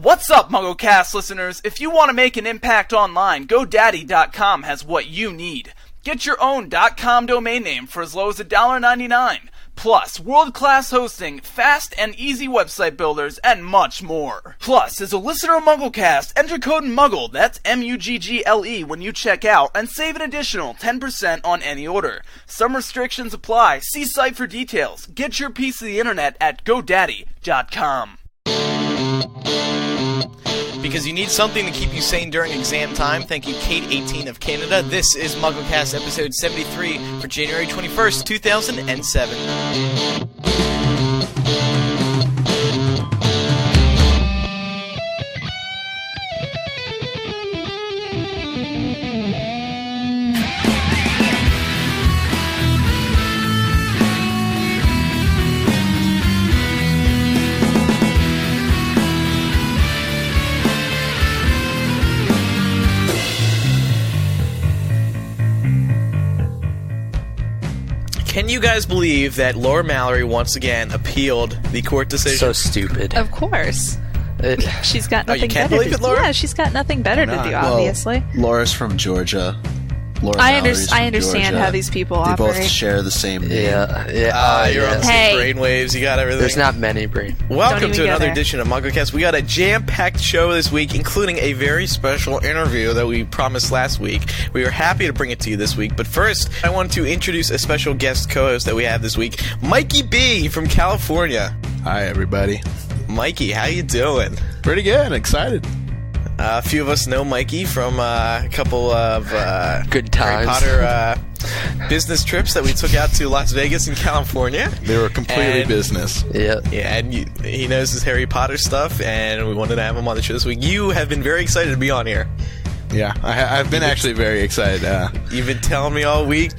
What's up, MuggleCast listeners? If you want to make an impact online, GoDaddy.com has what you need. Get your own .com domain name for as low as $1.99. Plus, world-class hosting, fast and easy website builders, and much more. Plus, as a listener of MuggleCast, enter code MUGGLE, that's MUGGLE, when you check out, and save an additional 10% on any order. Some restrictions apply. See site for details. Get your piece of the internet at GoDaddy.com. Because you need something to keep you sane during exam time. Thank you, Kate, 18 of Canada. This is MuggleCast episode 73 for January 21st, 2007. Can you guys believe that Laura Mallory once again appealed the court decision? So stupid. Of course. She's got nothing you can't better believe to it, Laura? Yeah, she's got nothing better to do, obviously. Well, Laura's from Georgia. I understand how these people operate. They both share the same name. You're on the same brainwaves. You got everything. There's not many brain. Welcome to another edition of MuggleCast. We got a jam-packed show this week, including a very special interview that we promised last week. We are happy to bring it to you this week. But first, I want to introduce a special guest co-host that we have this week, Mikey B from California. Hi, everybody. Mikey, how you doing? Pretty good. Excited. A few of us know Mikey from a couple of good times. Harry Potter business trips that we took out to Las Vegas and California. They were completely business. Yeah, and he knows his Harry Potter stuff, and we wanted to have him on the show this week. You have been very excited to be on here. Yeah, I've been actually very excited. You've been telling me all week.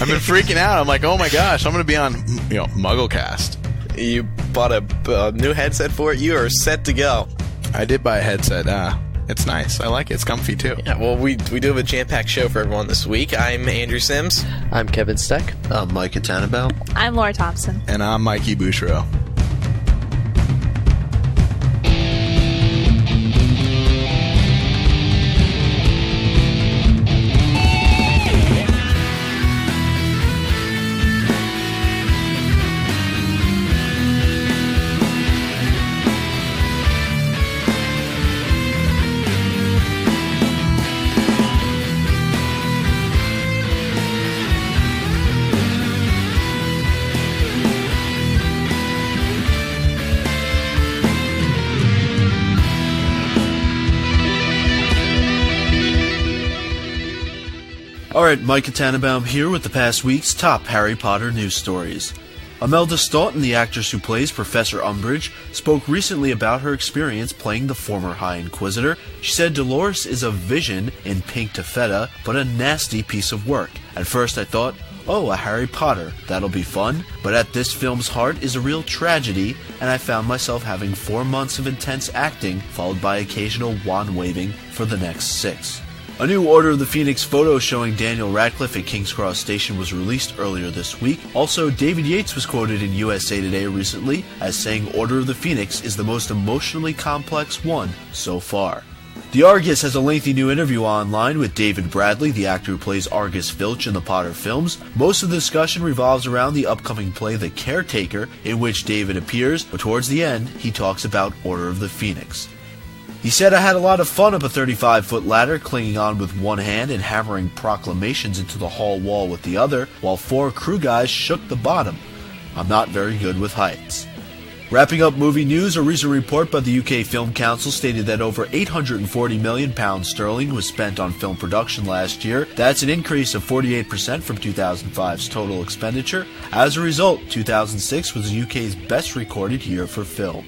I've been freaking out. I'm like, oh my gosh, I'm going to be on MuggleCast. You bought a new headset for it? You are set to go. I did buy a headset. It's nice. I like it. It's comfy, too. Yeah, well, we do have a jam-packed show for everyone this week. I'm Andrew Sims. I'm Kevin Steck. I'm Mike Tannenbaum. I'm Laura Thompson. And I'm Mikey Bouchereau. Alright, Mike Tannenbaum here with the past week's top Harry Potter news stories. Imelda Staunton, the actress who plays Professor Umbridge, spoke recently about her experience playing the former High Inquisitor. She said Dolores is a vision in pink taffeta, but a nasty piece of work. At first I thought, oh, a Harry Potter, that'll be fun, but at this film's heart is a real tragedy, and I found myself having 4 months of intense acting, followed by occasional wand waving for the next 6. A new Order of the Phoenix photo showing Daniel Radcliffe at King's Cross Station was released earlier this week. Also, David Yates was quoted in USA Today recently as saying Order of the Phoenix is the most emotionally complex one so far. The Argus has a lengthy new interview online with David Bradley, the actor who plays Argus Filch in the Potter films. Most of the discussion revolves around the upcoming play The Caretaker, in which David appears, but towards the end, he talks about Order of the Phoenix. He said, I had a lot of fun up a 35-foot ladder, clinging on with one hand and hammering proclamations into the hall wall with the other, while 4 crew guys shook the bottom. I'm not very good with heights. Wrapping up movie news, a recent report by the UK Film Council stated that over £840 million was spent on film production last year. That's an increase of 48% from 2005's total expenditure. As a result, 2006 was the UK's best recorded year for film.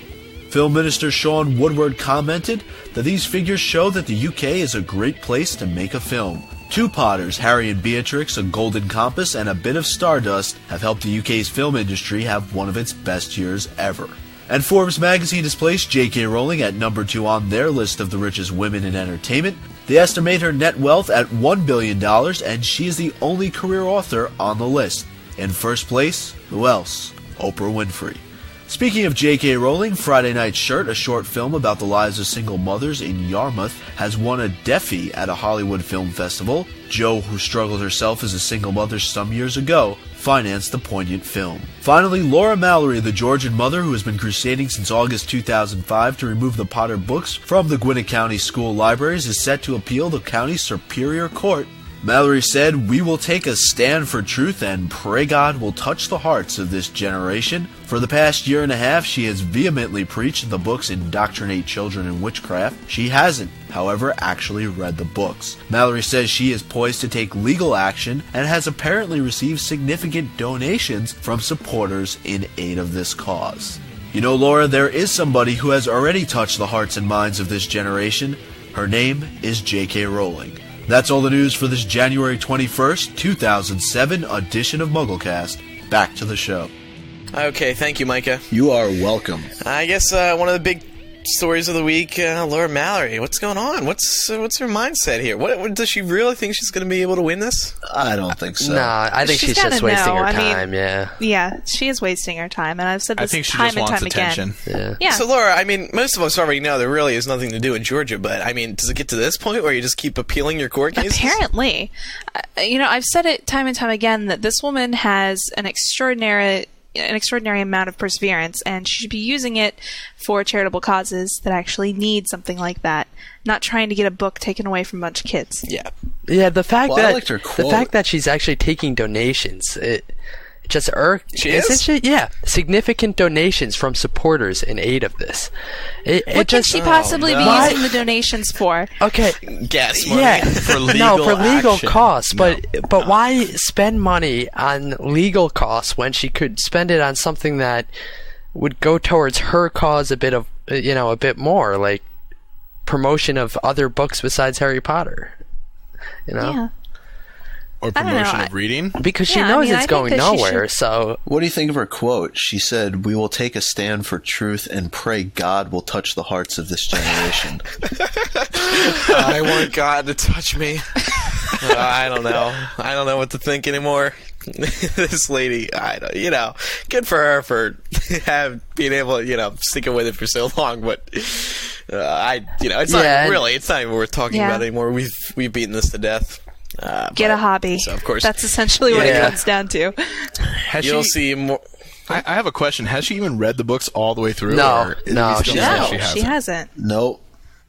Film Minister Sean Woodward commented that these figures show that the UK is a great place to make a film. 2 Potters, Harry and Beatrix, A Golden Compass, and A Bit of Stardust have helped the UK's film industry have one of its best years ever. And Forbes magazine has placed J.K. Rowling at number 2 on their list of the richest women in entertainment. They estimate her net wealth at $1 billion, and she is the only career author on the list. In first place, who else? Oprah Winfrey. Speaking of J.K. Rowling, Friday Night Shirt, a short film about the lives of single mothers in Yarmouth, has won a Deafie at a Hollywood film festival. Jo, who struggled herself as a single mother some years ago, financed the poignant film. Finally, Laura Mallory, the Georgian mother who has been crusading since August 2005 to remove the Potter books from the Gwinnett County school libraries, is set to appeal the county Superior Court. Mallory said, "We will take a stand for truth and pray God will touch the hearts of this generation. For the past year and a half, she has vehemently preached the books indoctrinate children in witchcraft. She hasn't, however, actually read the books." Mallory says she is poised to take legal action and has apparently received significant donations from supporters in aid of this cause. You know, Laura, there is somebody who has already touched the hearts and minds of this generation. Her name is J.K. Rowling. That's all the news for this January 21st, 2007 edition of MuggleCast. Back to the show. Okay, thank you, Micah. You are welcome. I guess one of the big stories of the week, Laura Mallory. What's going on? What's her mindset here? What does she really think she's going to be able to win this? I don't think so. No, I think she's just wasting her time. Yeah, she is wasting her time, and I've said this time and time again. Yeah. So, Laura, I mean, most of us already know there really is nothing to do in Georgia, but I mean, does it get to this point where you just keep appealing your court cases? Apparently, I've said it time and time again that this woman has an extraordinary amount of perseverance, and she should be using it for charitable causes that actually need something like that, not trying to get a book taken away from a bunch of kids. Yeah. The fact that she's actually taking donations, it just irked. She is? Yeah, significant donations from supporters in aid of this. What could she possibly be using the donations for? Okay, gas money. Yeah, for legal costs. But why spend money on legal costs when she could spend it on something that would go towards her cause a bit more, like promotion of other books besides Harry Potter? Yeah. Or promotion of reading? Because she knows it's going nowhere, so... What do you think of her quote? She said, "We will take a stand for truth and pray God will touch the hearts of this generation." I want God to touch me. I don't know. I don't know what to think anymore. This lady, good for her for being able to, sticking with it for so long, but it's not even worth talking about anymore. We've beaten this to death. Get a hobby. So of course, that's essentially what it comes down to. You'll see more. I have a question. Has she even read the books all the way through? No, she hasn't. Nope.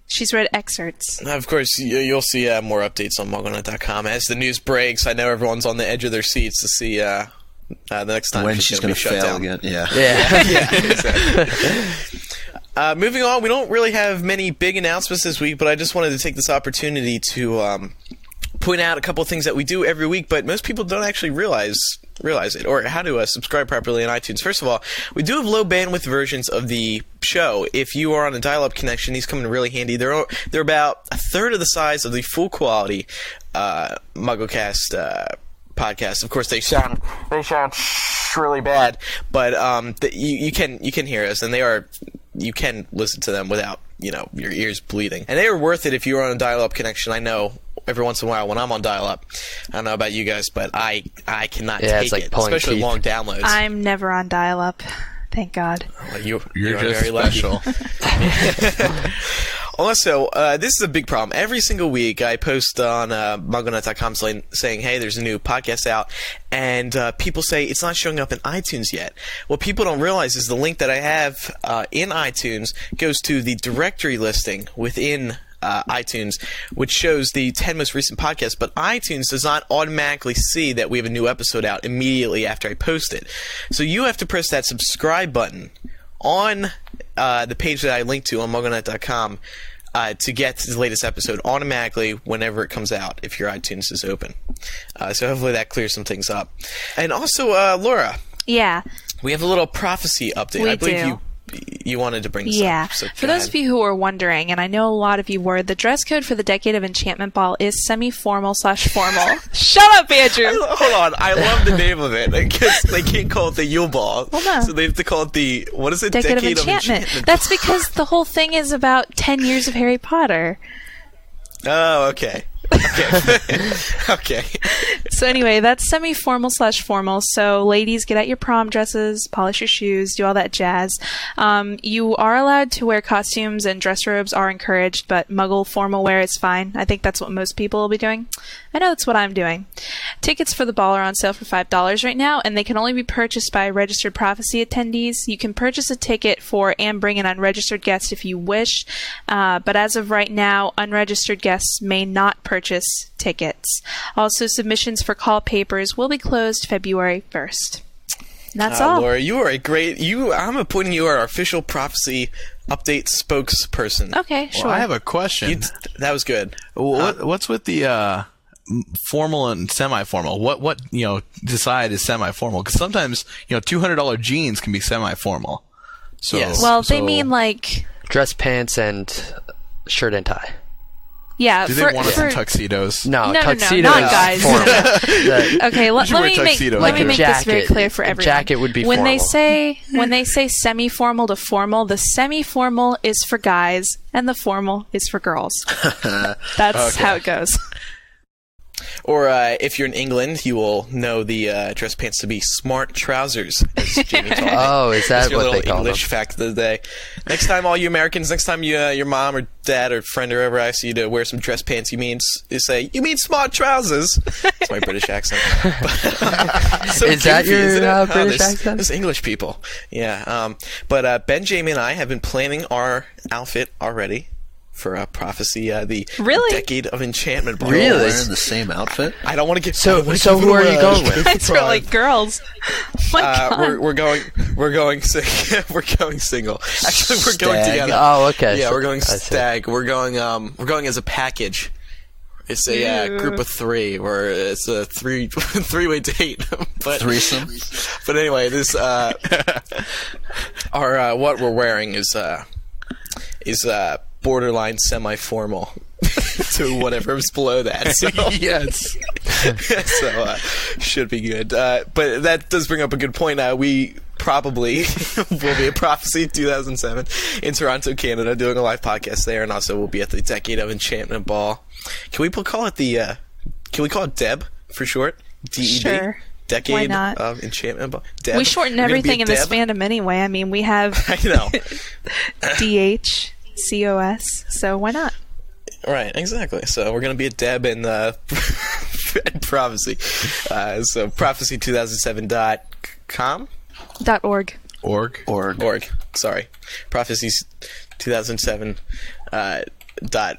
She's read excerpts. Of course, you'll see more updates on MuggleNet.com as the news breaks. I know everyone's on the edge of their seats to see the next time when she's going to fail down again. Yeah. Exactly. Moving on, we don't really have many big announcements this week, but I just wanted to take this opportunity to point out a couple of things that we do every week, but most people don't actually realize it, or how to subscribe properly on iTunes. First of all, we do have low bandwidth versions of the show. If you are on a dial-up connection, these come in really handy. They're about a third of the size of the full quality MuggleCast podcast. Of course, they sound really bad, but you can hear us, and you can listen to them without your ears bleeding, and they are worth it if you're on a dial-up connection. I know every once in a while when I'm on dial-up, I don't know about you guys, but I cannot take it, especially long downloads. I'm never on dial-up, thank God. Well, you're just very special. Also, this is a big problem. Every single week, I post on MuggleNet.com saying, "Hey, there's a new podcast out," and people say it's not showing up in iTunes yet. What people don't realize is the link that I have in iTunes goes to the directory listing within iTunes, which shows the 10 most recent podcasts, but iTunes does not automatically see that we have a new episode out immediately after I post it. So you have to press that subscribe button on the page that I link to on MuggleNet.com to get the latest episode automatically whenever it comes out if your iTunes is open. So hopefully that clears some things up. And also, Laura. Yeah. We have a little prophecy update. I believe you wanted to bring this up. So for those of you who were wondering, and I know a lot of you were, the dress code for the Decade of Enchantment Ball is semi-formal/formal. Shut up, Andrew! Hold on. I love the name of it. Because they can't call it the Yule Ball. Well, no. So they have to call it the, what is it? Decade of Enchantment. That's because the whole thing is about 10 years of Harry Potter. Oh, okay. Okay. So anyway, that's semi-formal/formal. So ladies, get out your prom dresses, polish your shoes, do all that jazz. You are allowed to wear costumes, and dress robes are encouraged, but Muggle formal wear is fine. I think that's what most people will be doing. I know that's what I'm doing. Tickets for the ball are on sale for $5 right now, and they can only be purchased by registered prophecy attendees. You can purchase a ticket for and bring an unregistered guest if you wish, but as of right now, unregistered guests may not purchase tickets. Also, submissions for call papers will be closed February 1st. That's all. Laura, you are I'm appointing you our official prophecy update spokesperson. Okay, sure. Well, I have a question. That was good. What's with the formal and semi-formal? What decide is semi-formal? Because sometimes $200 jeans can be semi-formal. So, Yes. Well, they mean like... Dress pants and shirt and tie. Yeah, do they want us in tuxedos? No, No, tuxedo not is guys. formal. Okay, let should wear me make, tuxedos. let Like me a make this very jacket. clear for A everyone. jacket would be when they formal. say semi-formal to formal, the semi-formal is for guys and the formal is for girls. That's how it goes. Or if you're in England, you will know the dress pants to be smart trousers, as Jamie told me. Oh, is That's that your what little they call them? English fact of the day. Next time, all you Americans, next time your mom or dad or friend or whoever asks you to wear some dress pants, you say, you mean smart trousers. That's my British accent. So Is that goofy, your isn't it? British this, accent? This English people. Yeah. But Ben, Jamie, and I have been planning our outfit already for Prophecy, the Really? Decade of Enchantment Ball. Really? Wearing the same outfit? I don't want to get So who are you going with? Guys are like girls. My God. we're going we're going single. Actually, we're going Stag. together. Oh, okay. Yeah, So- we're going I see. stag. We're going as a package. It's a group of three, or it's a three-way date. But Threesome? But anyway, this our what we're wearing is borderline semi-formal to whatever's below that. So Yes. so should be good. But that does bring up a good point. We probably will be at Prophecy 2007 in Toronto, Canada, doing a live podcast there, and also we'll be at the Decade of Enchantment Ball. Can we call it DEB for short? DEB? Sure. Decade Why not? of Enchantment Ball. Deb? We shorten We're gonna be everything in this Deb? fandom anyway. I mean, we have I know. DHCOS, so why not? Right, exactly. So we're going to be at Deb and and Prophecy. So prophecy2007.com? .org. Org. Sorry. Prophecies2007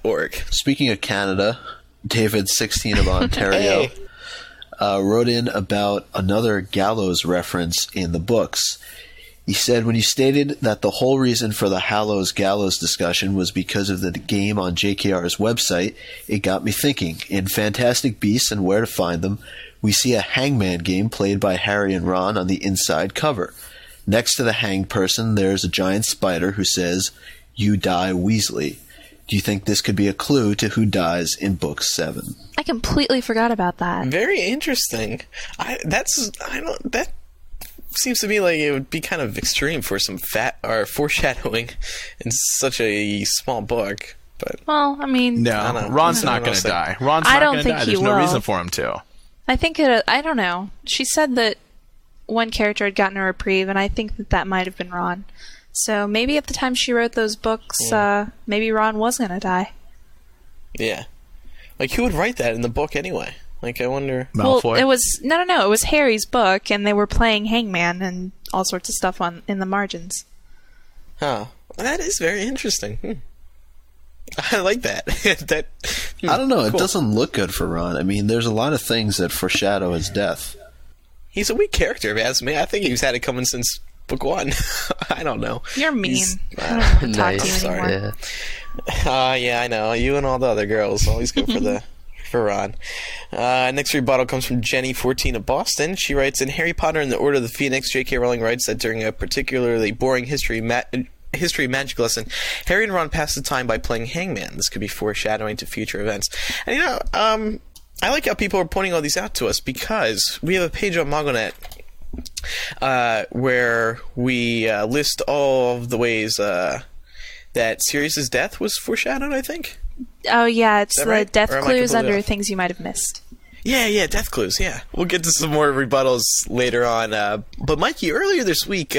.org. Speaking of Canada, David 16 of Ontario wrote in about another Gallows reference in the books. He said, when you stated that the whole reason for the Hallows Gallows discussion was because of the game on JKR's website, it got me thinking. In Fantastic Beasts and Where to Find Them, we see a hangman game played by Harry and Ron on the inside cover. Next to the hanged person, there's a giant spider who says, "You die, Weasley." Do you think this could be a clue to who dies in Book 7? I completely forgot about that. Very interesting. That seems to me like it would be kind of extreme for some foreshadowing in such a small book. But Well, I mean, I don't No, know. Ron's I not don't going know. to die. Ron's I not don't going to think die. he There's no will. reason for him to. I think I don't know. She said that one character had gotten a reprieve, and I think that might have been Ron. So maybe at the time she wrote those books, maybe Ron was going to die. yeah. Like, who would write that in the book anyway? Like, I wonder. Malfoy. Well, it was no. It was Harry's book, and they were playing Hangman and all sorts of stuff in the margins. Huh. That is very interesting. I like that. I don't know. It Cool. doesn't look good for Ron. I mean, there's a lot of things that foreshadow his death. He's a weak character, if you ask me. I think he's had it coming since book 1. I don't know. You're mean. He's- I don't want to talk Nice. to you Sorry. anymore. Yeah. Yeah, I know. You and all the other girls always go for Ron. Next rebuttal comes from Jenny14 of Boston. She writes, in Harry Potter and the Order of the Phoenix, J.K. Rowling writes that during a particularly boring history magic lesson, Harry and Ron pass the time by playing hangman. This could be foreshadowing to future events. And I like how people are pointing all these out to us, because we have a page on MuggleNet where we list all of the ways that Sirius's death was foreshadowed, I think. Oh, yeah, it's the right? death Or am I clues completely under off? things you might have missed. Yeah, death clues, yeah. We'll get to some more rebuttals later on. But Mikey, earlier this week,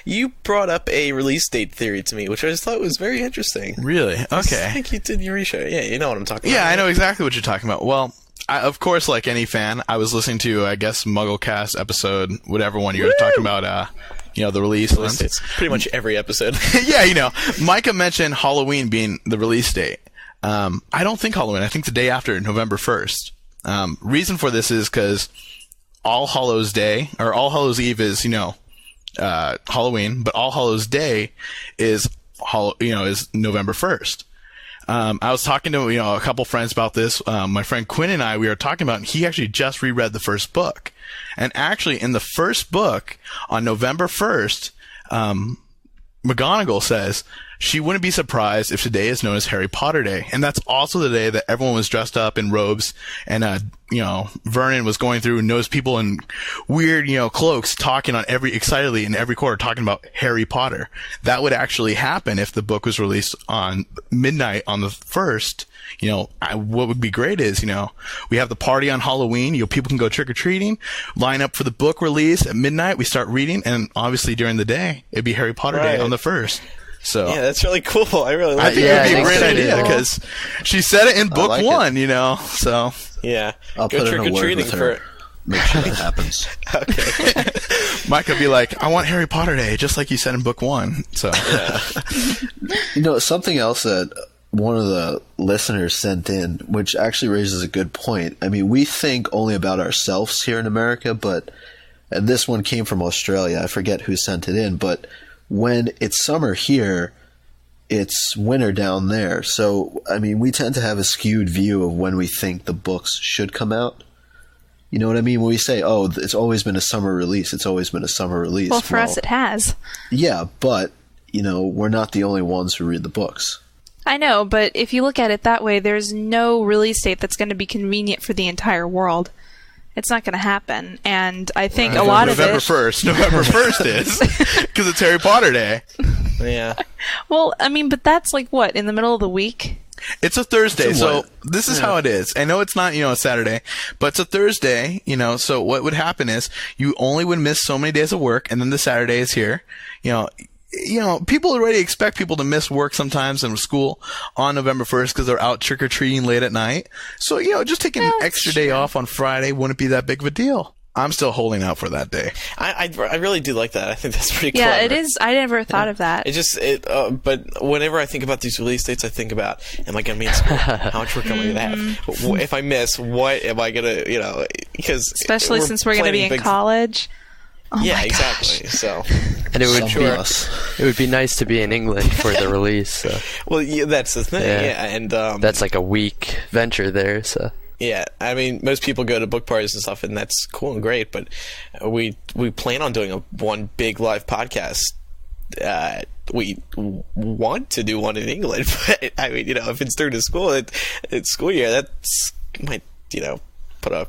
you brought up a release date theory to me, which I just thought was very interesting. Really? Okay. I think you did your research. Yeah, you know what I'm talking about. Yeah, I right? know exactly what you're talking about. Well, of course, like any fan, I was listening to, I guess, MuggleCast episode, whatever one you were talking about, the release ones. It's pretty much every episode. Yeah, Micah mentioned Halloween being the release date. I don't think Halloween. I think the day after, November 1st. Reason for this is because All Hallows Day, or All Hallows Eve is, Halloween, but All Hallows Day is, is November 1st. I was talking to, a couple friends about this. My friend Quinn and I, we were talking about, he actually just reread the first book. And actually, in the first book, on November 1st, McGonagall says she wouldn't be surprised if today is known as Harry Potter Day. And that's also the day that everyone was dressed up in robes and, Vernon was going through and knows people in weird, cloaks talking on excitedly in every quarter talking about Harry Potter. That would actually happen if the book was released on midnight on the 1st. What would be great is, we have the party on Halloween. People can go trick-or-treating, line up for the book release at midnight. We start reading, and obviously during the day, it'd be Harry Potter Day on the 1st. So yeah, that's really cool. I really like I think it. it would be a great so, idea too. because she said it in book like one, so. Yeah. I'll go put in a word trick-or-treating with her. Make sure that happens. Okay. Mike could be like, I want Harry Potter Day, just like you said in book one. So, Something else that one of the listeners sent in, which actually raises a good point. I mean, we think only about ourselves here in America, and this one came from Australia. I forget who sent it in, but when it's summer here, it's winter down there. So, I mean, we tend to have a skewed view of when we think the books should come out. You know what I mean? When we say, oh, it's always been a summer release, it's always been a summer release. Well, for us it has. Yeah, but, we're not the only ones who read the books. I know, but if you look at it that way, there's no release date that's going to be convenient for the entire world. It's not going to happen. And I think a lot of it... November 1st is, because it's Harry Potter Day. Yeah. Well, I mean, but that's like what, in the middle of the week? It's a Thursday, so Somewhat. this is how it is. I know it's not, a Saturday, but it's a Thursday, so what would happen is you only would miss so many days of work, and then the Saturday is here. People already expect people to miss work sometimes in school on November 1st because they're out trick-or-treating late at night. So, just taking an extra day off on Friday wouldn't be that big of a deal. I'm still holding out for that day. I really do like that. I think that's pretty Yeah, clever. it is. I never thought of that. But whenever I think about these release dates, I think about, am I going to be in school? How much work am I going to have? If I miss, what am I going to, because... Especially since we're going to be in college. Oh yeah, my exactly. gosh. So, And it would Sure. it would be nice to be in England for the release. So. well, yeah, that's the thing. Yeah. Yeah, and That's like a week venture there. So yeah, I mean, most people go to book parties and stuff, and that's cool and great. But we plan on doing one big live podcast. We want to do one in England, but I mean, if it's during the it's school year, that's might put a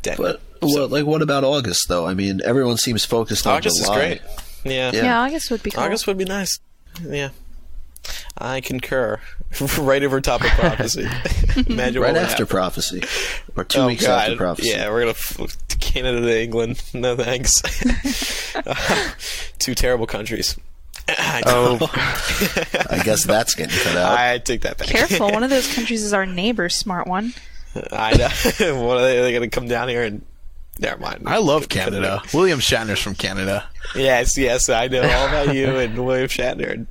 dent. But what about August, though? I mean, everyone seems focused on August July. is great. Yeah. Yeah, August would be cool. August would be nice. Yeah. I concur. Right over top of prophecy. Imagine Right what would after happen. prophecy. Or 2 weeks after prophecy. Yeah, we're going to Canada to England. No thanks. Two terrible countries. I guess that's getting cut out. I take that back. Careful, one of those countries is our neighbor, smart one. I know. What are they going to come down here and... Never mind. I love Canada. William Shatner's from Canada. Yes, I know all about you and William Shatner.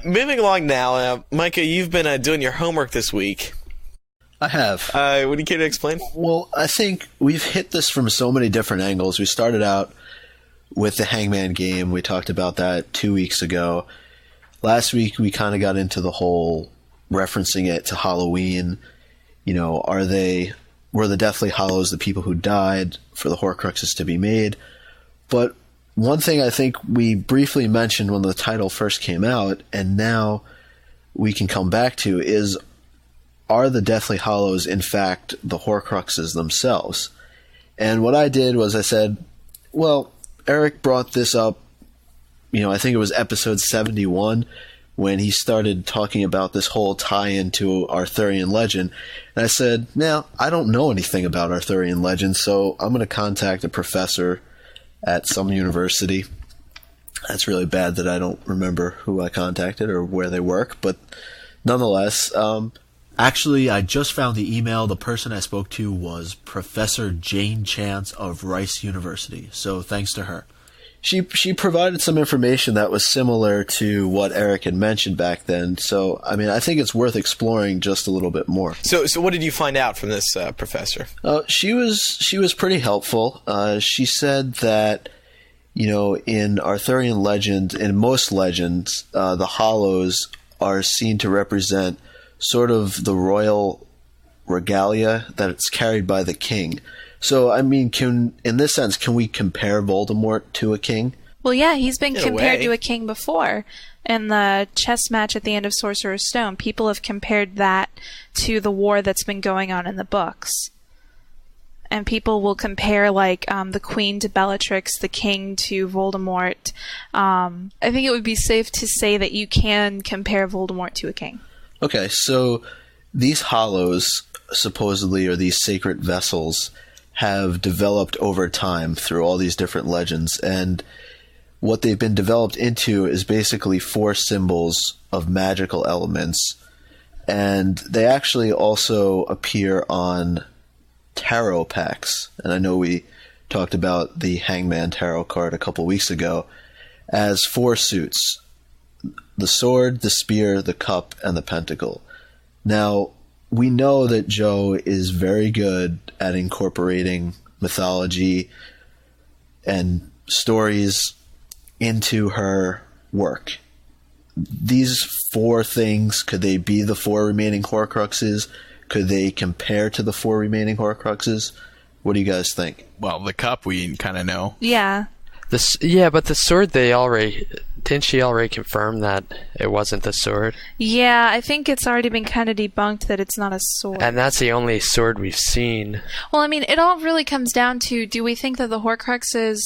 Moving along now, Micah, you've been doing your homework this week. I have. What do you care to explain? Well, I think we've hit this from so many different angles. We started out with the Hangman game. We talked about that 2 weeks ago. Last week, we kind of got into the whole referencing it to Halloween. Were the Deathly Hallows the people who died for the Horcruxes to be made? But one thing I think we briefly mentioned when the title first came out, and now we can come back to, is, are the Deathly Hallows in fact the Horcruxes themselves? And what I did was I said, well, Eric brought this up, I think it was episode 71, when he started talking about this whole tie-in to Arthurian legend. And I said, now, I don't know anything about Arthurian legend, so I'm going to contact a professor at some university. That's really bad that I don't remember who I contacted or where they work, but nonetheless... Actually, I just found the email. The person I spoke to was Professor Jane Chance of Rice University, so thanks to her. She provided some information that was similar to what Eric had mentioned back then, so, I mean, I think it's worth exploring just a little bit more. So what did you find out from this professor? She was pretty helpful. She said that, you know, in Arthurian legend, in most legends, the Hallows are seen to represent sort of the royal regalia that it's carried by the king. So, I mean, in this sense, can we compare Voldemort to a king? Well, yeah, he's been compared to a king before. In the chess match at the end of Sorcerer's Stone, people have compared that to the war that's been going on in the books. And people will compare, like, the queen to Bellatrix, the king to Voldemort. I think it would be safe to say that you can compare Voldemort to a king. Okay, so these Hallows, supposedly, or these sacred vessels, have developed over time through all these different legends, and what they've been developed into is basically 4 symbols of magical elements, and they actually also appear on tarot packs, and I know we talked about the Hangman tarot card a couple weeks ago, as 4 suits: the sword, the spear, the cup, and the pentacle. Now, we know that Jo is very good at incorporating mythology and stories into her work. These 4 things, could they be the 4 remaining Horcruxes? Could they compare to the 4 remaining Horcruxes? What do you guys think? Well, the cup we kind of know. Yeah. But the sword, didn't she already confirm that it wasn't the sword? Yeah, I think it's already been kind of debunked that it's not a sword. And that's the only sword we've seen. Well, I mean, it all really comes down to, do we think that the Horcruxes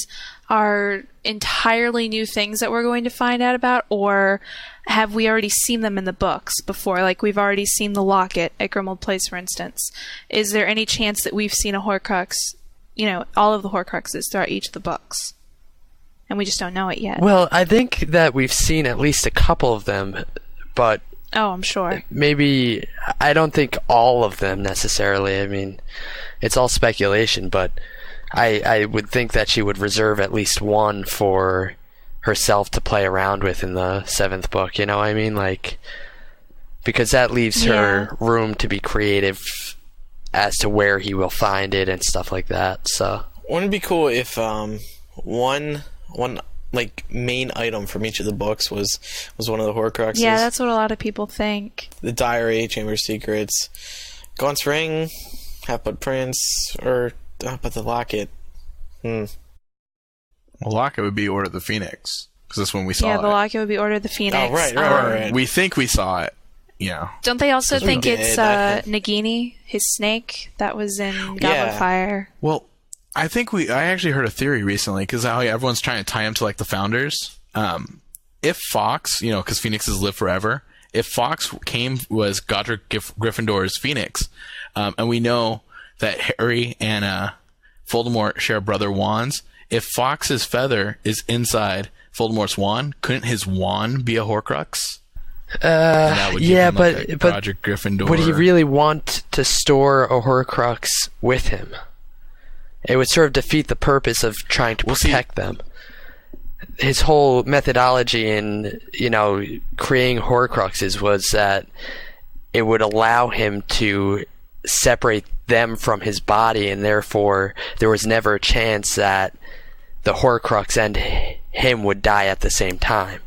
are entirely new things that we're going to find out about, or have we already seen them in the books before? Like, we've already seen the locket at Grimmauld Place, for instance. Is there any chance that we've seen a Horcrux, you know, all of the Horcruxes throughout each of the books? And we just don't know it yet. Well, I think that we've seen at least a couple of them, but... Oh, I'm sure. Maybe... I don't think all of them, necessarily. I mean, it's all speculation, but I would think that she would reserve at least one for herself to play around with in the 7th book, you know what I mean? Like, because that leaves her room to be creative as to where he will find it and stuff like that, so... Wouldn't it be cool if one like main item from each of the books was one of the Horcruxes? Yeah, that's what a lot of people think. The diary, Chamber of Secrets, Gaunt's ring, Half-Blood Prince, or but the locket. Well, locket would be Order of the Phoenix, because that's when we saw it. Yeah, the locket would be Order of the Phoenix. Oh, right. We think we saw it. Yeah. Don't they also think it's Nagini, his snake, that was in Goblet of Fire? Well, I actually heard a theory recently, because everyone's trying to tie him to, like, the founders. If Fawkes, you know, because Phoenixes live forever, if Fawkes was Godric Gryffindor's Phoenix, and we know that Harry and Voldemort share brother wands, if Fawkes's feather is inside Voldemort's wand, couldn't his wand be a Horcrux? Yeah, but Godric Gryffindor. Would he really want to store a Horcrux with him? It would sort of defeat the purpose of trying to protect them. His whole methodology in, you know, creating Horcruxes was that it would allow him to separate them from his body, and therefore there was never a chance that the Horcrux and him would die at the same time.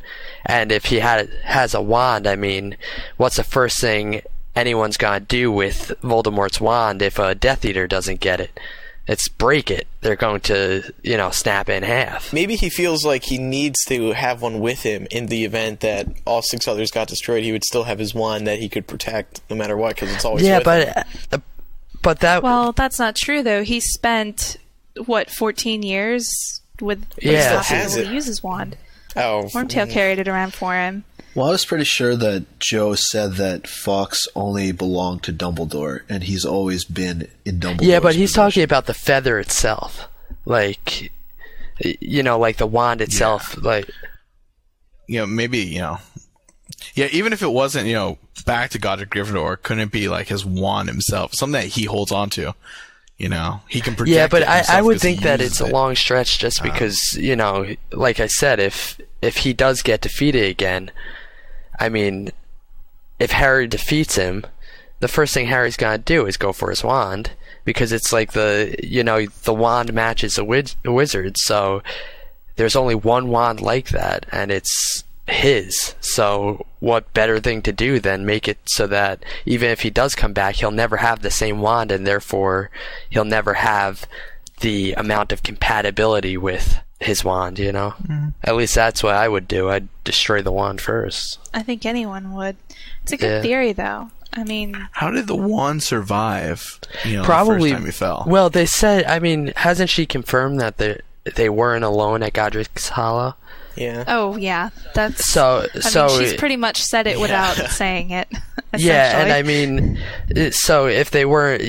And if he has a wand, I mean, what's the first thing anyone's gonna do with Voldemort's wand if a Death Eater doesn't get it? It's break it. They're going to, you know, snap it in half. Maybe he feels like he needs to have one with him in the event that all 6 others got destroyed. He would still have his wand that he could protect no matter what, because it's always with him. But that... Well, that's not true, though. He spent, 14 years with stuff to use his wand. Oh. Wormtail carried it around for him. Well, I was pretty sure that Joe said that Fawkes only belonged to Dumbledore, and he's always been in Dumbledore's Yeah, but he's possession. talking about the feather itself. Like, like the wand itself. Yeah. Like, Maybe, yeah, even if it wasn't, back to Godric Gryffindor, couldn't it be like his wand himself? Something that he holds on to. He can protect yeah, but it himself I would 'cause he think that uses it's a it. long stretch just because, like I said, if he does get defeated again, I mean, if Harry defeats him, the first thing Harry's gonna do is go for his wand, because it's like the wand matches a wizard, so there's only one wand like that, and it's his. So what better thing to do than make it so that even if he does come back, he'll never have the same wand, and therefore he'll never have the amount of compatibility with his wand, At least that's what I would do. I'd destroy the wand first. I think anyone would. It's a good theory, though. I mean, How did the wand survive? Probably. the first time he fell. Well, they said. I mean, hasn't she confirmed that they weren't alone at Godric's Hollow? Yeah. oh yeah, that's So I mean, she's pretty much said it without saying it. yeah, and essentially. I mean, so if they weren't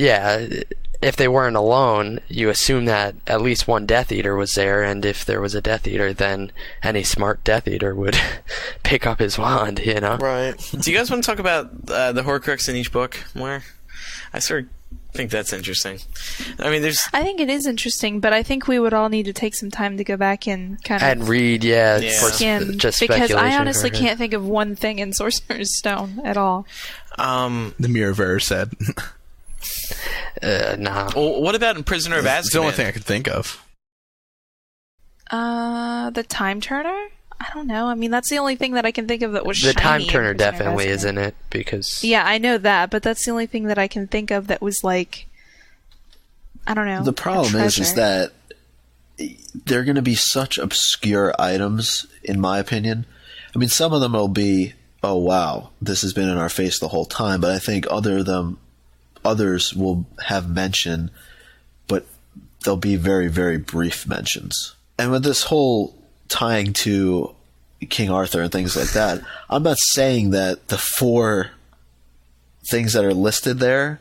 alone, you assume that at least one Death Eater was there, and if there was a Death Eater, then any smart Death Eater would pick up his wand, Right. Do you guys want to talk about the Horcrux in each book more? I sort of think that's interesting. I mean, I think it is interesting, but I think we would all need to take some time to go back and kind And of read, for skim, just because I speculation honestly for her. can't think of one thing in Sorcerer's Stone at all. The Mirror said. Nah. well, what about in Prisoner of Azkaban? It's the only thing I could think of. The Time Turner? I don't know. I mean, that's the only thing that I can think of that was The shiny Time in Turner Prisoner of definitely Azkaban. is in it, because... Yeah, I know that, but that's the only thing that I can think of that was like, I don't know. The problem a is treasure. that they're going to be such obscure items, in my opinion. I mean, some of them will be, oh wow, this has been in our face the whole time, but I think others will have mention, but they'll be very, very brief mentions. And with this whole tying to King Arthur and things like that, I'm not saying that the 4 things that are listed there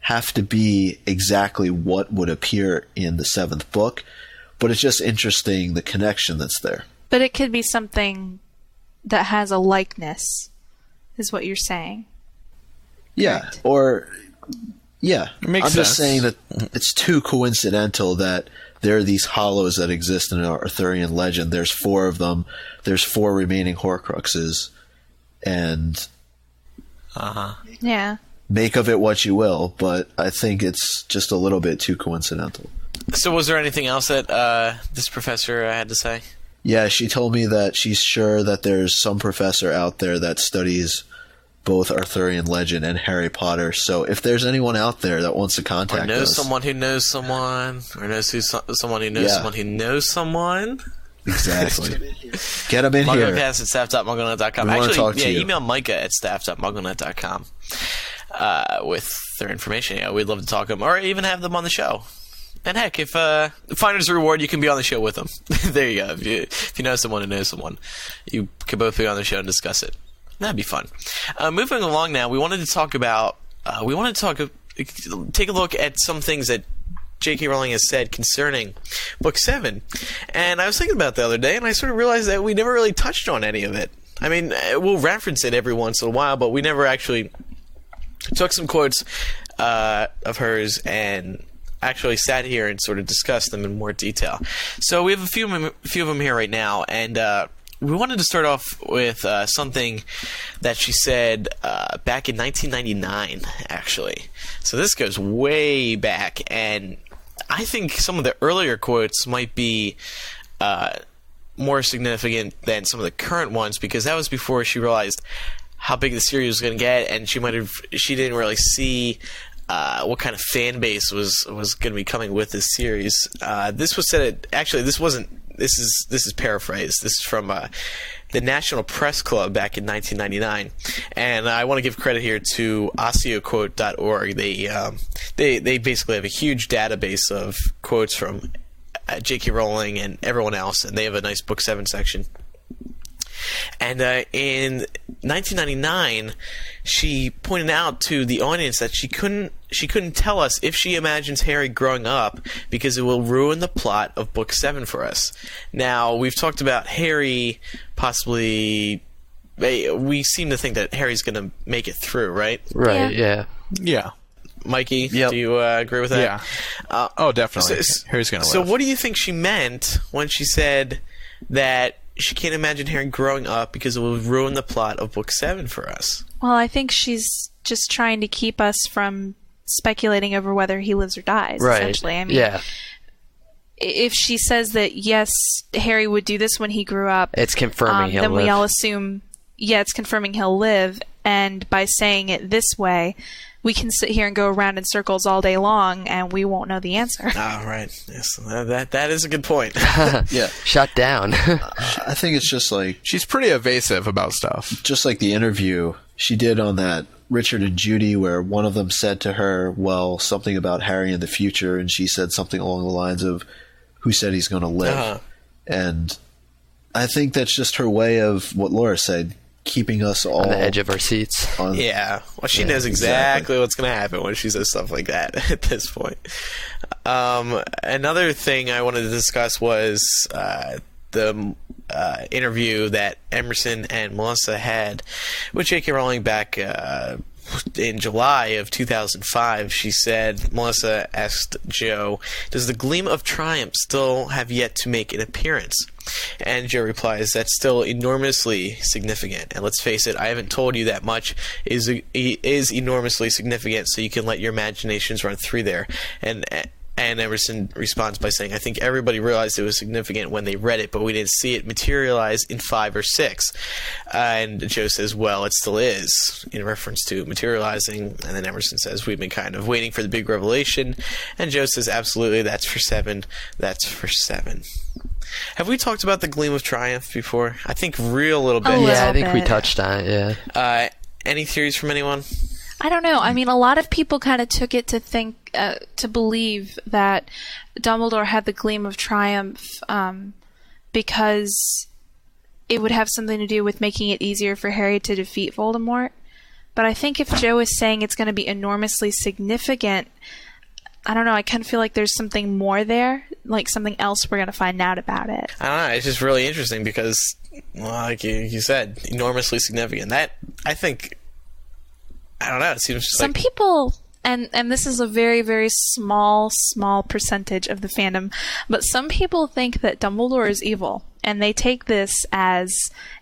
have to be exactly what would appear in the 7th book, but it's just interesting the connection that's there. But it could be something that has a likeness, is what you're saying. Yeah, Correct. or yeah, makes I'm just sense. saying that it's too coincidental that there are these Hallows that exist in our Arthurian legend. There's 4 of them. There's 4 remaining Horcruxes, and Yeah. make of it what you will. But I think it's just a little bit too coincidental. So was there anything else that this professor had to say? Yeah, she told me that she's sure that there's some professor out there that studies both Arthurian legend and Harry Potter. So if there's anyone out there that wants to contact Or knows us, someone who knows someone, or knows someone who knows Yeah. someone who knows someone. exactly, get them in here. MuggleCast at staff.mugglenet.com. We wanna Actually, talk to you. email Micah at staff.mugglenet.com with their information. Yeah, we'd love to talk to them, or even have them on the show. And heck, if Finder's a reward, you can be on the show with them. There you go. If you know someone who knows someone, you can both be on the show and discuss it. That'd be fun. Moving along now, we wanted to talk about. Take a look at some things that J.K. Rowling has said concerning Book 7. And I was thinking about it the other day, and I sort of realized that we never really touched on any of it. I mean, we'll reference it every once in a while, but we never actually took some quotes of hers and actually sat here and sort of discussed them in more detail. So we have a few of them here right now, and we wanted to start off with something that she said back in 1999, actually. So this goes way back, and I think some of the earlier quotes might be more significant than some of the current ones, because that was before she realized how big the series was going to get, and she didn't really see what kind of fan base was going to be coming with this series. This was said. Actually, this wasn't. This is paraphrased. This is from the National Press Club back in 1999, and I want to give credit here to OsseoQuote.org. They basically have a huge database of quotes from J.K. Rowling and everyone else, and they have a nice Book 7 section. And in 1999, she pointed out to the audience that she couldn't tell us if she imagines Harry growing up because it will ruin the plot of Book 7 for us. Now, we've talked about Harry possibly... We seem to think that Harry's going to make it through, right? Right, Yeah. Yeah. Mikey, Yep. do you agree with that? Yeah. Oh, definitely. Harry's going to live. So what do you think she meant when she said that she can't imagine Harry growing up because it will ruin the plot of Book 7 for us? Well, I think she's just trying to keep us from speculating over whether he lives or dies, Right. essentially. I mean, Yeah. if she says that, yes, Harry would do this when he grew up, It's confirming he'll then live. we all assume, yeah, it's confirming he'll live. And by saying it this way, we can sit here and go around in circles all day long, and we won't know the answer. Oh, right. Yes, that is a good point. Yeah. Shut down. I think it's just like She's pretty evasive about stuff. just like the interview she did on that Richard and Judy, where one of them said to her, well, something about Harry in the future, and she said something along the lines of, who said he's going to live? Uh-huh. And I think that's just her way of what Laura said, keeping us all On the edge of our seats. on- Yeah. Well, she Yeah, knows exactly exactly. what's going to happen when she says stuff like that at this point. Another thing I wanted to discuss was the interview that Emerson and Melissa had with J.K. Rowling back in July of 2005. She said, Melissa asked Joe, does the gleam of triumph still have yet to make an appearance? And Joe replies, that's still enormously significant. And let's face it, I haven't told you that much is enormously significant, so you can let your imaginations run through there. And Emerson responds by saying, I think everybody realized it was significant when they read it, but we didn't see it materialize in 5 or 6. And Joe says, well, it still is, in reference to materializing. And then Emerson says, we've been kind of waiting for the big revelation. And Joe says, absolutely, that's for 7. That's for 7. Have we talked about the Gleam of Triumph before? I think real little bit. A little Yeah, I think we bit. touched on it, yeah. Any theories from anyone? I don't know. I mean, a lot of people kind of took it to think, to believe that Dumbledore had the Gleam of Triumph because it would have something to do with making it easier for Harry to defeat Voldemort. But I think if Joe is saying it's going to be enormously significant, I don't know, I kind of feel like there's something more there, like something else we're going to find out about it. I don't know. It's just really interesting because, well, like you said, enormously significant. That, I think, I don't know. It seems just Some like... people, and this is a very, very small percentage of the fandom, but some people think that Dumbledore is evil, and they take this as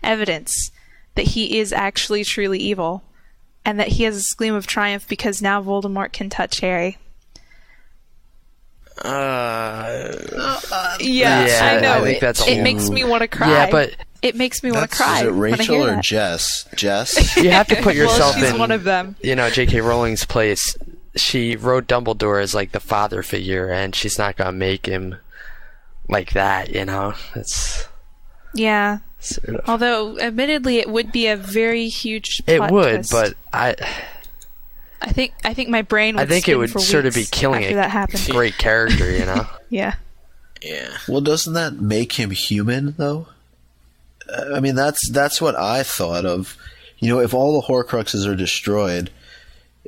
evidence that he is actually truly evil, and that he has this gleam of triumph because now Voldemort can touch Harry. Yeah, I know. I think that's it a- makes me want to cry. Yeah, but it makes me want to Is cry. it when I Rachel hear or that. Jess? Jess? you have to put yourself well, she's in one of them. you know, J.K. Rowling's place. She wrote Dumbledore as like the father figure, and she's not gonna make him like that, you know. It's Yeah. sort of, Although, admittedly, it would be a very huge it plot would, twist. but I think my brain would think it spin would for sort of be weeks killing after a that happened. great character, you know. Yeah. Yeah. Well, doesn't that make him human, though? I mean, that's what I thought of. You know, if all the Horcruxes are destroyed,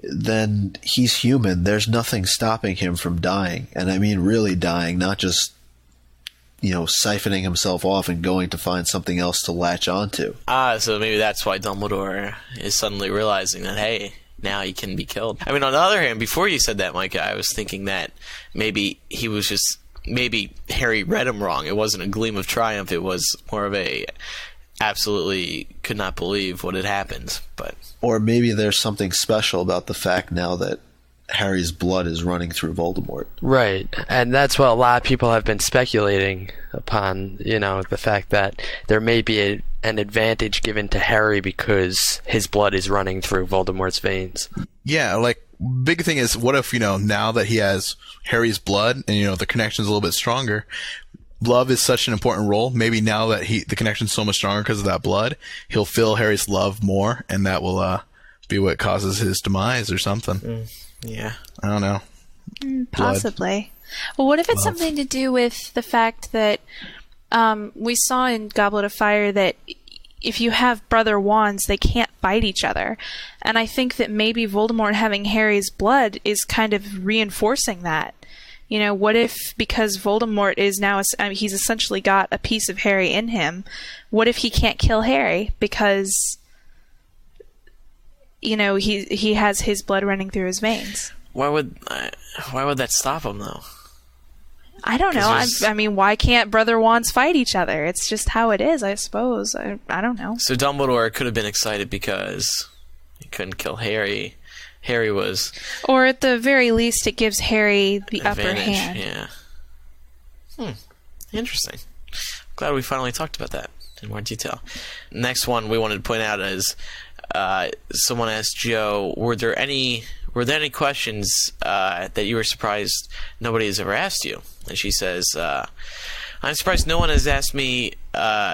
then he's human. There's nothing stopping him from dying. And I mean really dying, not just, you know, siphoning himself off and going to find something else to latch onto. So maybe that's why Dumbledore is suddenly realizing that, hey, now he can be killed. I mean, on the other hand, before you said that, Micah, I was thinking that maybe he was just... Maybe Harry read him wrong. It wasn't a gleam of triumph. It was more of a absolutely could not believe what had happened. But Or maybe there's something special about the fact now that Harry's blood is running through Voldemort. Right, and that's what a lot of people have been speculating upon, you know, the fact that there may be an advantage given to Harry because his blood is running through Voldemort's veins. Yeah, like, big thing is, what if, you know, now that he has Harry's blood and, you know, the connection's a little bit stronger, love is such an important role. Maybe now that the connection's so much stronger because of that blood, he'll feel Harry's love more, and that will be what causes his demise or something. yeah. I don't know. Possibly. Well, what if it's something to do with the fact that we saw in Goblet of Fire that if you have brother wands, they can't fight each other. And I think that maybe Voldemort having Harry's blood is kind of reinforcing that. You know, what if, because Voldemort is now, he's essentially got a piece of Harry in him, what if he can't kill Harry because, you know, he has his blood running through his veins? Why would that stop him, though? I don't know. I mean, why can't brother wands fight each other? It's just how it is, I suppose. I don't know. So Dumbledore could have been excited because he couldn't kill Harry. Harry was... Or at the very least, it gives Harry the upper hand. Yeah. Interesting. Glad we finally talked about that in more detail. Next one we wanted to point out is someone asked Joe, were there any questions that you were surprised nobody has ever asked you? And she says, I'm surprised no one has asked me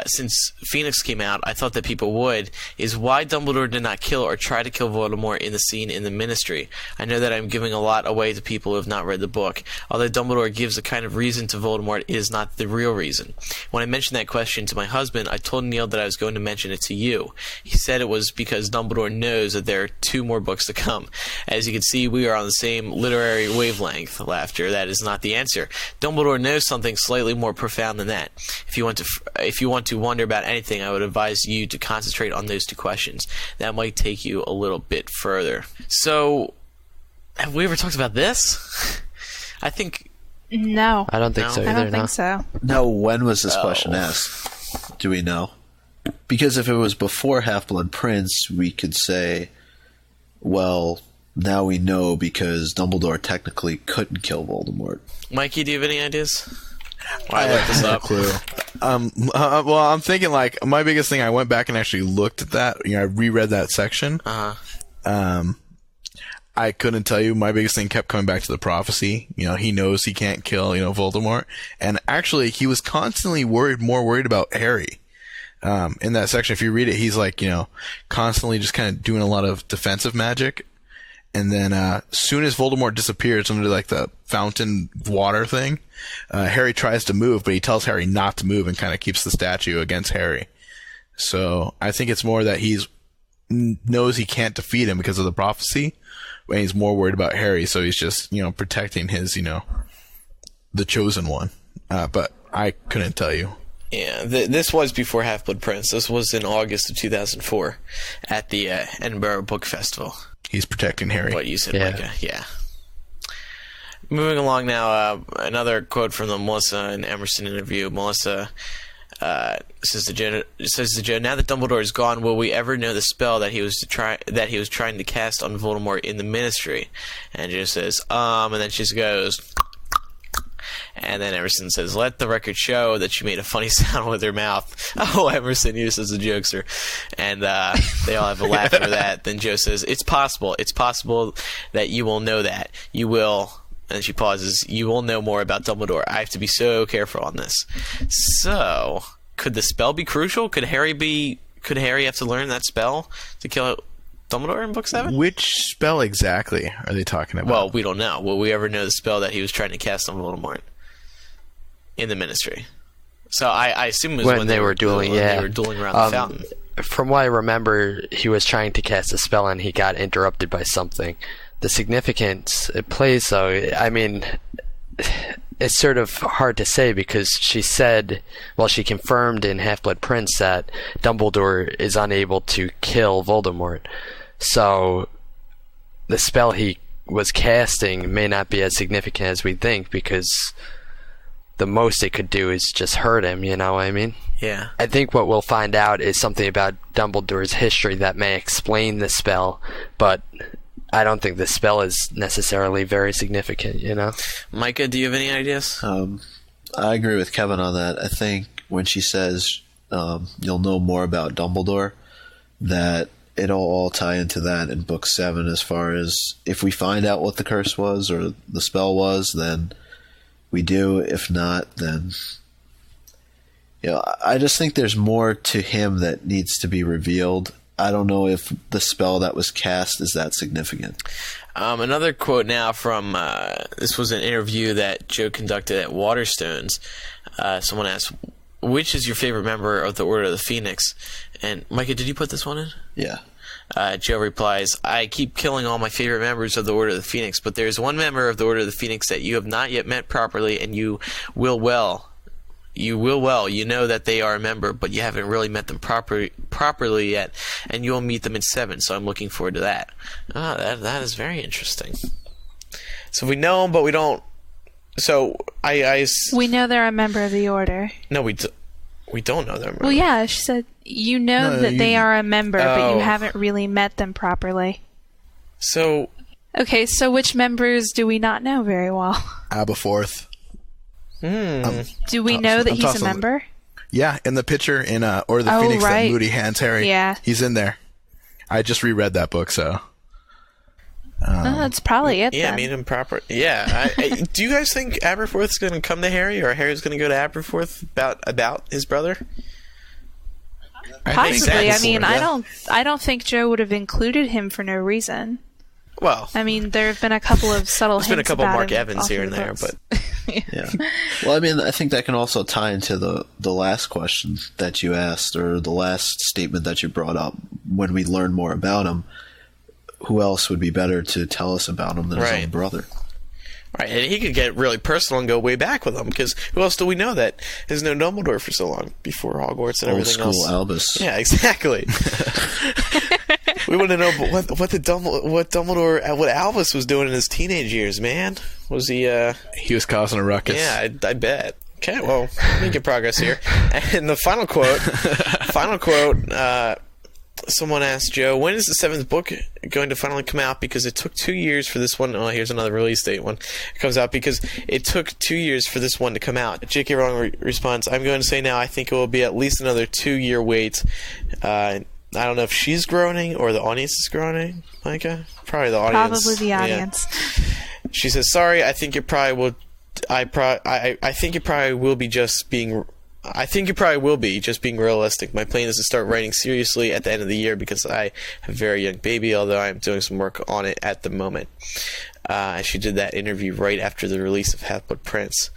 since Phoenix came out. I thought that people would. Is why Dumbledore did not kill or try to kill Voldemort in the scene in the Ministry. I know that I'm giving a lot away to people who have not read the book. Although Dumbledore gives a kind of reason to Voldemort, it is not the real reason. When I mentioned that question to my husband, I told Neil that I was going to mention it to you. He said it was because Dumbledore knows that there are 2 more books to come. As you can see, we are on the same literary wavelength. Laughter. That is not the answer. Dumbledore knows something slightly more profound than that. If you want to wonder about anything, I would advise you to concentrate on those 2 questions. That might take you a little bit further. So, have we ever talked about this? I think... No. I don't think so either. I don't think so. No, when was this question asked? Do we know? Because if it was before Half-Blood Prince, we could say, well, now we know because Dumbledore technically couldn't kill Voldemort. Mikey, do you have any ideas? I looked this up. Clue. Well, I'm thinking like my biggest thing. I went back and actually looked at that. You know, I reread that section. I couldn't tell you. My biggest thing kept coming back to the prophecy. You know, he knows he can't kill, Voldemort, and actually, he was constantly more worried about Harry. In that section, if you read it, he's like, constantly just kind of doing a lot of defensive magic. And then, as soon as Voldemort disappears under like the fountain water thing, Harry tries to move, but he tells Harry not to move and kind of keeps the statue against Harry. So I think it's more that knows he can't defeat him because of the prophecy, and he's more worried about Harry. So he's just, protecting his, the chosen one. But I couldn't tell you. Yeah, this was before Half-Blood Prince. This was in August of 2004 at the Edinburgh Book Festival. He's protecting Harry. What you said, Micah. Yeah. Moving along now, another quote from the Melissa and Emerson interview. Melissa says to Joe, "Now that Dumbledore is gone, will we ever know the spell that he was trying to cast on Voldemort in the Ministry?" And Joe says, and then she goes, and then Emerson says, "Let the record show that she made a funny sound with her mouth." Oh, Emerson, you as a jokester. And they all have a laugh over that. Then Joe says, It's possible that you will know that. You will," and she pauses, "you will know more about Dumbledore. I have to be so careful on this." So, could the spell be crucial? Could Harry have to learn that spell to kill Dumbledore in Book 7? Which spell exactly are they talking about? Well, we don't know. Will we ever know the spell that he was trying to cast on Voldemort in the Ministry? So I assume it was when they were dueling. They were dueling around the fountain. From what I remember, he was trying to cast a spell and he got interrupted by something. The significance it plays, though, I mean, it's sort of hard to say because she said, she confirmed in Half-Blood Prince that Dumbledore is unable to kill Voldemort. So the spell he was casting may not be as significant as we think because the most it could do is just hurt him, you know what I mean? Yeah. I think what we'll find out is something about Dumbledore's history that may explain the spell, but I don't think the spell is necessarily very significant, Micah, do you have any ideas? I agree with Kevin on that. I think when she says you'll know more about Dumbledore, that it'll all tie into that in Book 7 as far as if we find out what the curse was or the spell was, then we do. If not, then... I just think there's more to him that needs to be revealed. I don't know if the spell that was cast is that significant. Another quote now from, this was an interview that Joe conducted at Waterstones. Someone asked, which is your favorite member of the Order of the Phoenix? And Micah, did you put this one in? Yeah. Joe replies, I keep killing all my favorite members of the Order of the Phoenix, but there's one member of the Order of the Phoenix that you have not yet met properly, and you will well. You will well. You know that they are a member, but you haven't really met them properly yet, and you'll meet them in 7, so I'm looking forward to that. That is very interesting. So we know them, but we don't... So, We know they're a member of the Order. No, we don't know them. Well, yeah, she said, you know that they are a member, but you haven't really met them properly. So... Okay, so which members do we not know very well? Aberforth. Do we know that he's a member? Yeah, in the picture in Order of the Phoenix that Moody hands Harry. Yeah. He's in there. I just reread that book, so... that's probably it, Yeah, then. meet him proper. Yeah. Do you guys think Aberforth's going to come to Harry, or Harry's going to go to Aberforth about his brother? Possibly. I mean, I don't think Joe would have included him for no reason. Well, I mean, there have been a couple of subtle hints. There's been a couple about Mark him Evans here and there, books. but Yeah. Well, I mean, I think that can also tie into the last question that you asked, or the last statement that you brought up. When we learn more about him, who else would be better to tell us about him than his own brother? Right, and he could get really personal and go way back with him, because who else do we know that has known Dumbledore for so long before Hogwarts and everything else? Old school Albus. Yeah, exactly. We want to know what Albus was doing in his teenage years, man. Was he? He was causing a ruckus. Yeah, I bet. Okay, well, making progress here. And the final quote. Someone asked Joe, when is the 7th book going to finally come out? Because it took 2 years for this one. Oh, here's another release date one. It comes out because it took 2 years for this one to come out. J.K. Rowling responds, I'm going to say now I think it will be at least another 2-year wait. I don't know if she's groaning or the audience is groaning, Micah. Probably the audience. Probably the audience. Yeah. She says, sorry, I think it probably will... I think it probably will be just being... I think it probably will be, just being realistic. My plan is to start writing seriously at the end of the year because I have a very young baby, although I'm doing some work on it at the moment. She did that interview right after the release of Half-Blood Prince.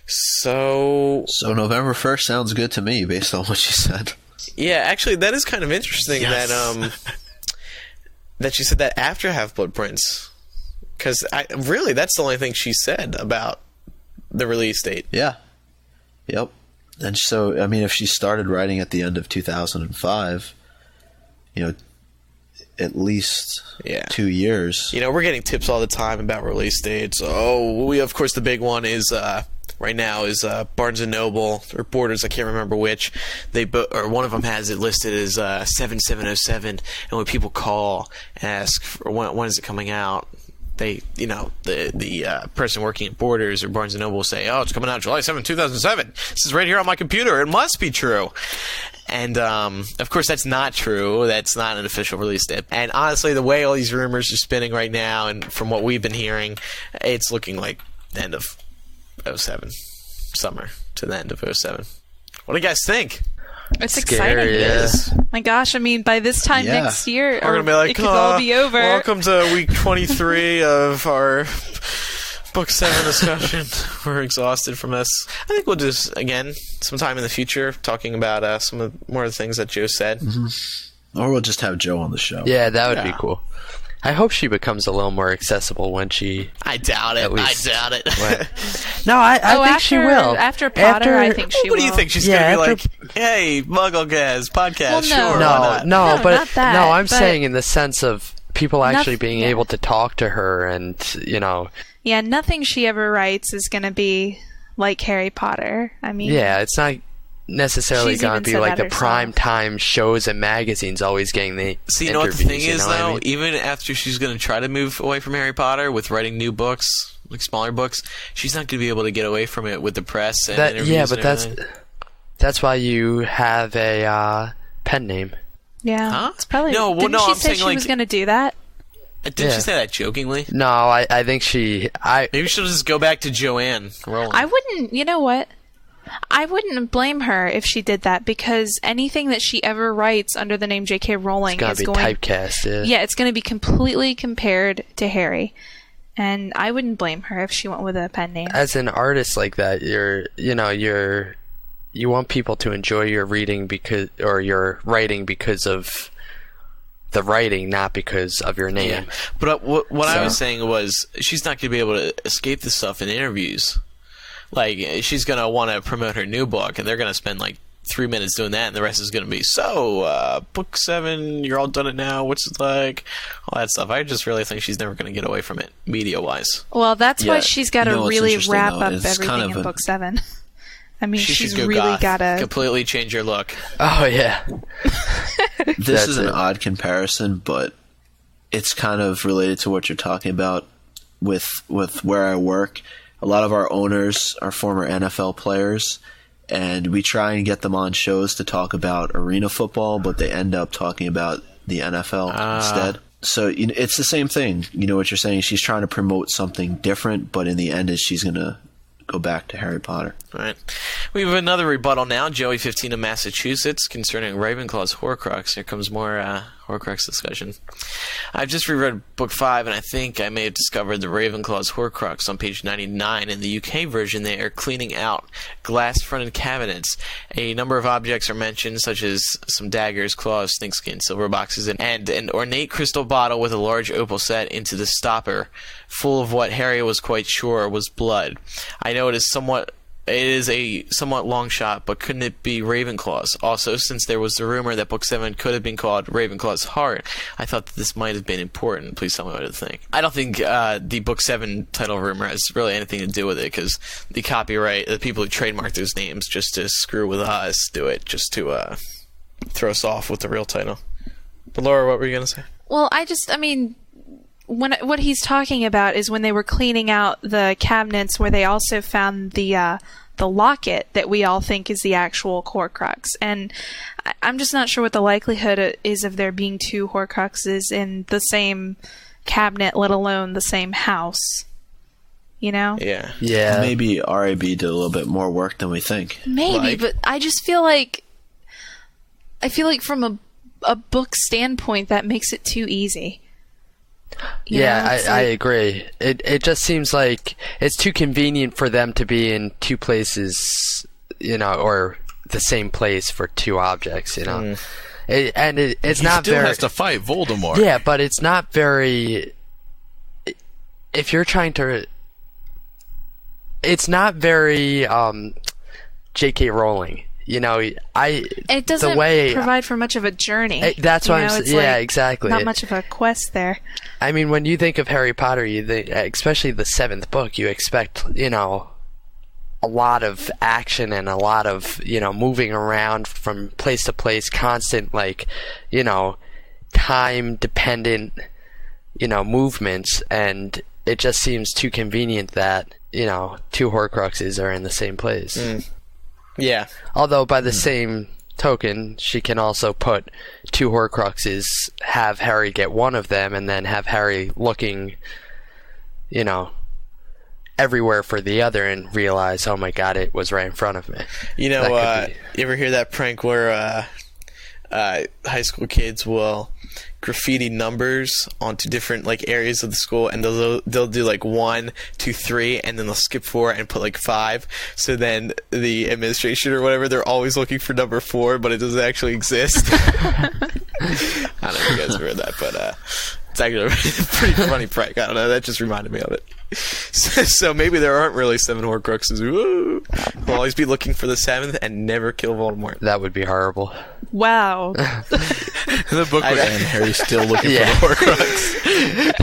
So November 1st sounds good to me, based on what she said. Yeah, actually, that is kind of interesting that she said that after Half-Blood Prince. Because really, that's the only thing she said about the release date. Yeah. Yep. And so, I mean, if she started writing at the end of 2005, at least 2 years. We're getting tips all the time about release dates. Of course, the big one is right now is Barnes & Noble or Borders, I can't remember which. Or one of them has it listed as 7707, and when people call and ask for when is it coming out, they, the person working at Borders or Barnes & Noble will say, it's coming out July 7, 2007. This is right here on my computer. It must be true. And, of course, that's not true. That's not an official release date. And honestly, the way all these rumors are spinning right now, and from what we've been hearing, it's looking like the end of 07. Summer to the end of 07. What do you guys think? It's Scary, exciting. yeah. My gosh, I mean, by this time next year, we're going to be like, it could all be over. Welcome to week 23 of our Book 7 discussion. We're exhausted from this. I think we'll just, again, sometime in the future, talking about more of the things that Joe said. Mm-hmm. Or we'll just have Joe on the show. Yeah, that would be cool. I hope she becomes a little more accessible when she... I doubt it. No, I think she will. After Potter, I think she will. What do you think? She's going to be like, hey, MuggleCast, podcast, well, no, but not that, no, I'm but saying in the sense of people actually being able to talk to her and, Yeah, nothing she ever writes is going to be like Harry Potter. I mean... Yeah, it's not necessarily she's going to even be said like that the herself. prime time shows and magazines always getting the See, you know what the thing is, what I though? mean? Even after she's going to try to move away from Harry Potter with writing new books, like smaller books, she's not going to be able to get away from it with the press and interviews. Yeah, but and that's why you have a pen name. Yeah, Huh? it's probably... No, well, Didn't no, she I'm say saying, she like- was going to do that? Didn't she say that jokingly? No, I think she... Maybe she'll just go back to Joanne Rowling. I wouldn't... You know what? I wouldn't blame her if she did that, because anything that she ever writes under the name J.K. Rowling It's is going to be typecast. Yeah, it's going to be completely compared to Harry. And I wouldn't blame her if she went with a pen name. As an artist like that, you're you want people to enjoy your reading or your writing because of the writing, not because of your name. Yeah. But what I was saying was, she's not going to be able to escape this stuff in interviews. Like, she's going to want to promote her new book, and they're going to spend like 3 minutes doing that, and the rest is going to be, book 7, you're all done it now, what's it like, all that stuff. I just really think she's never going to get away from it, media-wise. Well, that's why she's got to really wrap though, up it's everything kind of in book 7. I mean, she's go really goth, got to completely change her look. Oh, yeah. This is an odd comparison, but it's kind of related to what you're talking about with where I work. A lot of our owners are former NFL players, and we try and get them on shows to talk about arena football, but they end up talking about the NFL instead. So it's the same thing. You know what you're saying? She's trying to promote something different, but in the end, she's going to go back to Harry Potter. All right. We have another rebuttal now. Joey 15 of Massachusetts concerning Ravenclaw's Horcrux. Here comes more Horcrux discussion. I've just reread book 5, and I think I may have discovered the Ravenclaw's Horcrux on page 99. In the UK version, they are cleaning out glass-fronted cabinets. A number of objects are mentioned, such as some daggers, claws, snakeskin, silver boxes, and an ornate crystal bottle with a large opal set into the stopper, full of what Harry was quite sure was blood. I know it is a somewhat long shot, but couldn't it be Ravenclaw's? Also, since there was the rumor that Book 7 could have been called Ravenclaw's Heart, I thought that this might have been important. Please tell me what you think. I don't think the Book 7 title rumor has really anything to do with it, because the copyright, the people who trademark those names just to screw with us do it, just to throw us off with the real title. But Laura, what were you going to say? Well, what he's talking about is when they were cleaning out the cabinets where they also found the locket that we all think is the actual Horcrux. And I'm just not sure what the likelihood is of there being 2 Horcruxes in the same cabinet, let alone the same house. You know? Yeah. Yeah. Maybe RAB did a little bit more work than we think. Maybe, but I just feel like from a book standpoint that makes it too easy. I agree. It just seems like it's too convenient for them to be in 2 places, or the same place for 2 objects, It's not still very. has to fight Voldemort. Yeah, but it's not very. If you're trying to, it's not very J.K. Rowling. It doesn't provide for much of a journey. That's what I'm saying. Yeah, exactly. Not much of a quest there. I mean, when you think of Harry Potter, especially the 7th book, you expect, a lot of action and a lot of, moving around from place to place, constant, time-dependent, movements, and it just seems too convenient that, 2 Horcruxes are in the same place. Mm. Yeah. Although by the same token, she can also put 2 Horcruxes, have Harry get one of them, and then have Harry looking, everywhere for the other and realize, oh my god, it was right in front of me. You ever hear that prank where high school kids will graffiti numbers onto different areas of the school, and they'll do 1, 2, 3, and then they'll skip 4 and put 5. So then the administration or whatever, they're always looking for number 4, but it doesn't actually exist. I don't know if you guys heard that, but it's actually a pretty funny prank. I don't know, that just reminded me of it. So maybe there aren't really 7 Horcruxes. Woo! We'll always be looking for the 7th and never kill Voldemort. That would be horrible. Wow. The book would end. Harry's still looking for the Horcrux.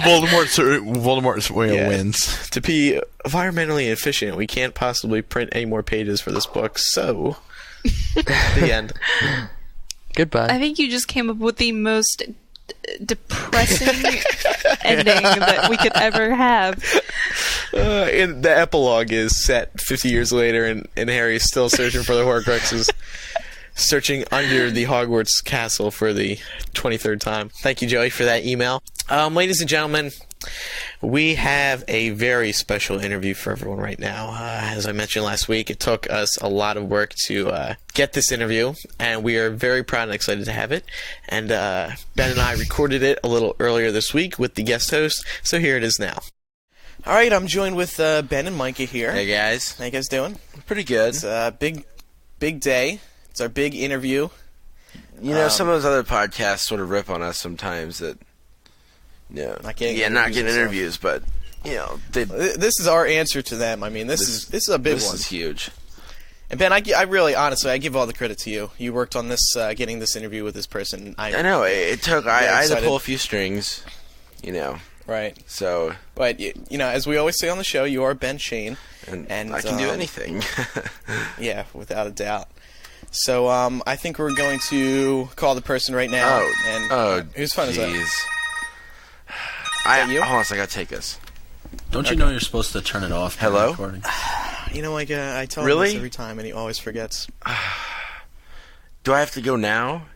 Voldemort wins. To be environmentally efficient, we can't possibly print any more pages for this book, so the end. Goodbye. I think you just came up with the most depressing ending that we could ever have. And the epilogue is set 50 years later, and Harry's still searching for the Horcruxes. Searching under the Hogwarts castle for the 23rd time. Thank you, Joey, for that email. Ladies and gentlemen, we have a very special interview for everyone right now. As I mentioned last week, it took us a lot of work to get this interview, and we are very proud and excited to have it. And Ben and I recorded it a little earlier this week with the guest host, so here it is now. All right, I'm joined with Ben and Micah here. Hey, guys. How you guys doing? Pretty good. It's a big big day. It's our big interview. You know, some of those other podcasts sort of rip on us sometimes that, not getting interviews, but, this is our answer to them. I mean, this is a big one. This is huge. And Ben, I really, honestly, I give all the credit to you. You worked on this, getting this interview with this person. I know, it took, I had to pull a few strings, Right. So. But, as we always say on the show, you are Ben Shane. And I can do anything. Yeah, without a doubt. So, I think we're going to call the person right now. Whose phone is that? Hold on a second, I gotta take this. Don't you know you're supposed to turn it off? Hello? I tell him this every time, and he always forgets. Do I have to go now?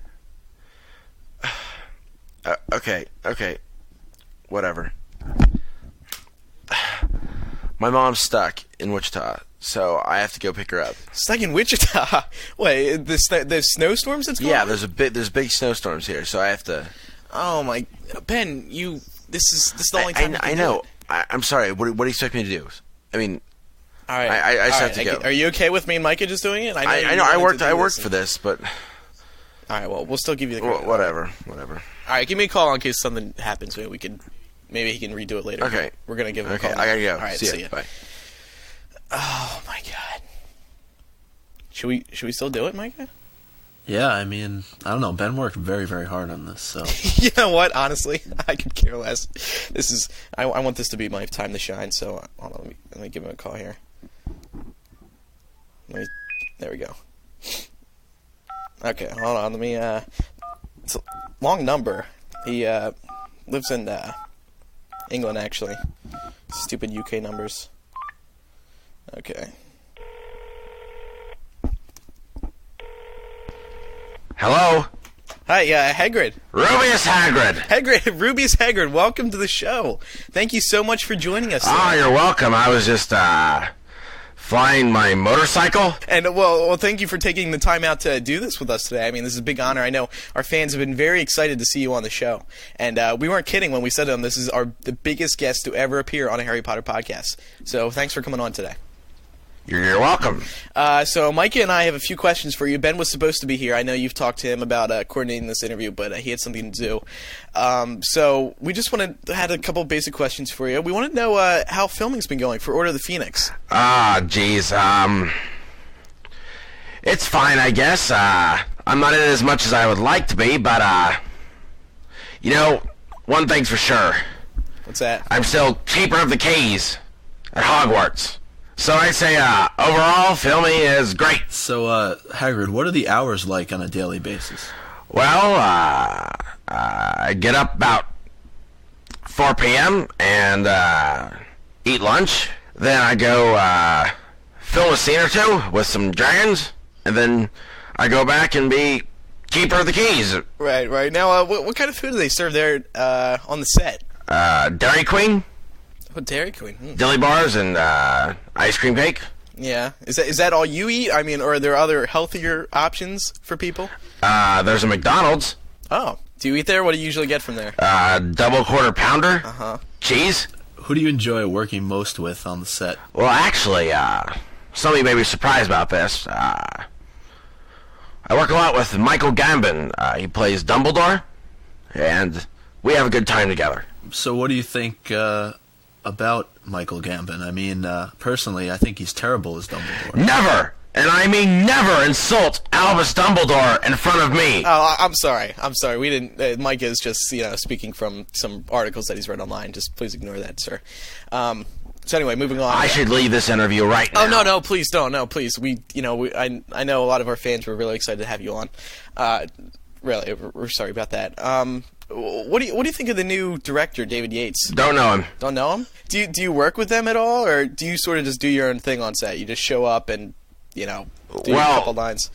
Okay. Whatever. My mom's stuck in Wichita, so I have to go pick her up. Stuck in Wichita? Wait, there's snowstorms that's going on? Yeah, there's big snowstorms here, so I have to... Oh my... Ben, this is the only time I know. I'm sorry, what do you expect me to do? I mean... All right. I just have to go. Are you okay with me and Micah just doing it? I know. I worked for this, but... All right, well, we'll still give you the credit. Whatever. All right, give me a call in case something happens. Maybe he can redo it later. Okay. We're going to give him a call. Okay, I gotta go. All right, see ya. Bye. Oh, my God. Should we still do it, Micah? Yeah, I mean, I don't know. Ben worked very, very hard on this, so... You know what? Honestly, I could care less. I want this to be my time to shine, so hold on, let me give him a call here. There we go. Okay, hold on. Let me. It's a long number. He lives in England, actually. Stupid UK numbers. Okay. Hello? Hi, Hagrid. Rubius Hagrid. Rubius Hagrid, welcome to the show. Thank you so much for joining us today. Oh, you're welcome. I was just flying my motorcycle. And, well, thank you for taking the time out to do this with us today. I mean, this is a big honor. I know our fans have been very excited to see you on the show. And we weren't kidding when we said to them, this is the biggest guest to ever appear on a Harry Potter podcast. So thanks for coming on today. You're welcome. So Micah and I have a few questions for you. Ben was supposed to be here. I know you've talked to him about coordinating this interview, but he had something to do. So we just had a couple of basic questions for you. We want to know how filming's been going for Order of the Phoenix. Geez. It's fine, I guess. I'm not in it as much as I would like to be, but, one thing's for sure. What's that? I'm still keeper of the keys at Hogwarts. So I say, overall, filming is great. So, Hagrid, what are the hours like on a daily basis? Well, I get up about 4 p.m. and eat lunch. Then I go film a scene or two with some dragons, and then I go back and be keeper of the keys. Right. Now, what kind of food do they serve there on the set? Dairy Queen. Oh, Dairy Queen. Dilly bars and ice cream cake. Yeah. Is that all you eat? I mean, or are there other healthier options for people? There's a McDonald's. Oh. Do you eat there? What do you usually get from there? Double quarter pounder. Uh-huh. Cheese. Who do you enjoy working most with on the set? Well, actually, some of you may be surprised about this. I work a lot with Michael Gambon. He plays Dumbledore, and we have a good time together. So what do you think about Michael Gambon? I mean, personally, I think he's terrible as Dumbledore. Never! And I mean never insult Albus Dumbledore in front of me. Oh, I'm sorry. We didn't... Mike is just, speaking from some articles that he's read online. Just please ignore that, sir. So anyway, moving on. I should leave this interview right now. Oh, no, please don't. No, please. I know a lot of our fans were really excited to have you on. Really, we're sorry about that. What do you think of the new director, David Yates? Don't know him. Don't know him? Do you work with them at all, or do you sort of just do your own thing on set? You just show up and do a couple lines.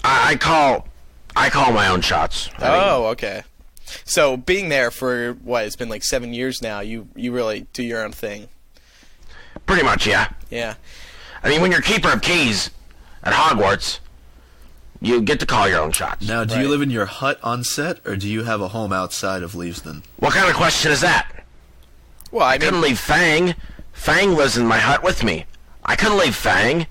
I call my own shots. Okay. So being there for it's been like 7 years now. You really do your own thing. Pretty much, yeah. Yeah. I mean, when you're keeper of keys at Hogwarts, you get to call your own shots. Now, do you live in your hut on set, or do you have a home outside of Leavesden? What kind of question is that? Well, I couldn't leave Fang. Fang lives in my hut with me. I couldn't leave Fang.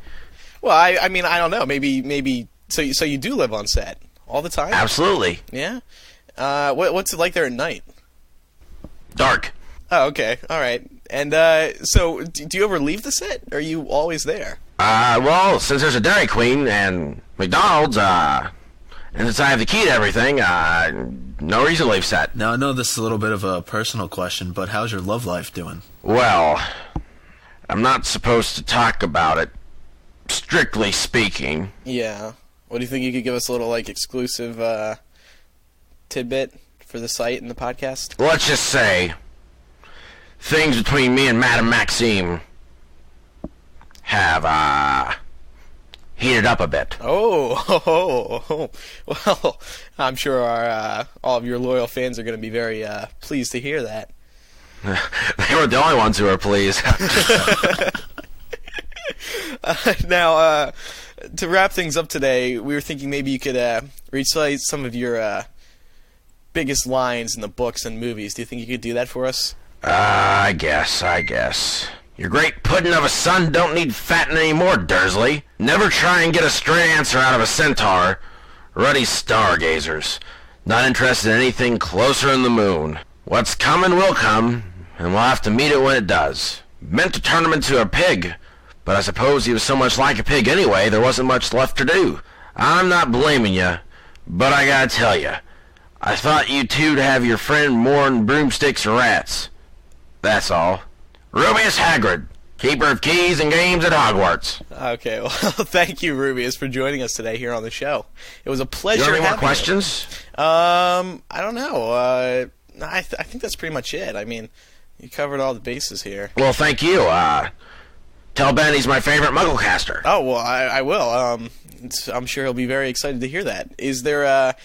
Well, I mean, I don't know. Maybe. So you do live on set all the time? Absolutely. Yeah. What's it like there at night? Dark. Oh, okay. All right. And so, do you ever leave the set? Or are you always there? Well, since there's a Dairy Queen and McDonald's, and since I have the key to everything, no reason to leave set. Now, I know this is a little bit of a personal question, but how's your love life doing? Well, I'm not supposed to talk about it, strictly speaking. Yeah. What do you think you could give us a little, like, exclusive tidbit for the site and the podcast? Let's just say, things between me and Madame Maxime have, heated up a bit. Oh. Well, I'm sure our all of your loyal fans are going to be very pleased to hear that. They were the only ones who were pleased. Now, to wrap things up today, we were thinking maybe you could recite some of your biggest lines in the books and movies. Do you think you could do that for us? I guess. Your great puddin' of a son don't need fatting anymore, Dursley. Never try and get a straight answer out of a centaur. Ruddy stargazers. Not interested in anything closer than the moon. What's coming will come, and we'll have to meet it when it does. Meant to turn him into a pig, but I suppose he was so much like a pig anyway, there wasn't much left to do. I'm not blaming you, but I gotta tell you, I thought you two'd have your friend more'n broomsticks or rats. That's all. Rubius Hagrid, keeper of keys and games at Hogwarts. Okay, well, thank you, Rubius, for joining us today here on the show. It was a pleasure You have any more having questions? you. I don't know. I think that's pretty much it. I mean, you covered all the bases here. Well, thank you. Tell Ben he's my favorite MuggleCaster. Oh, well, I will. I'm sure he'll be very excited to hear that. Is there,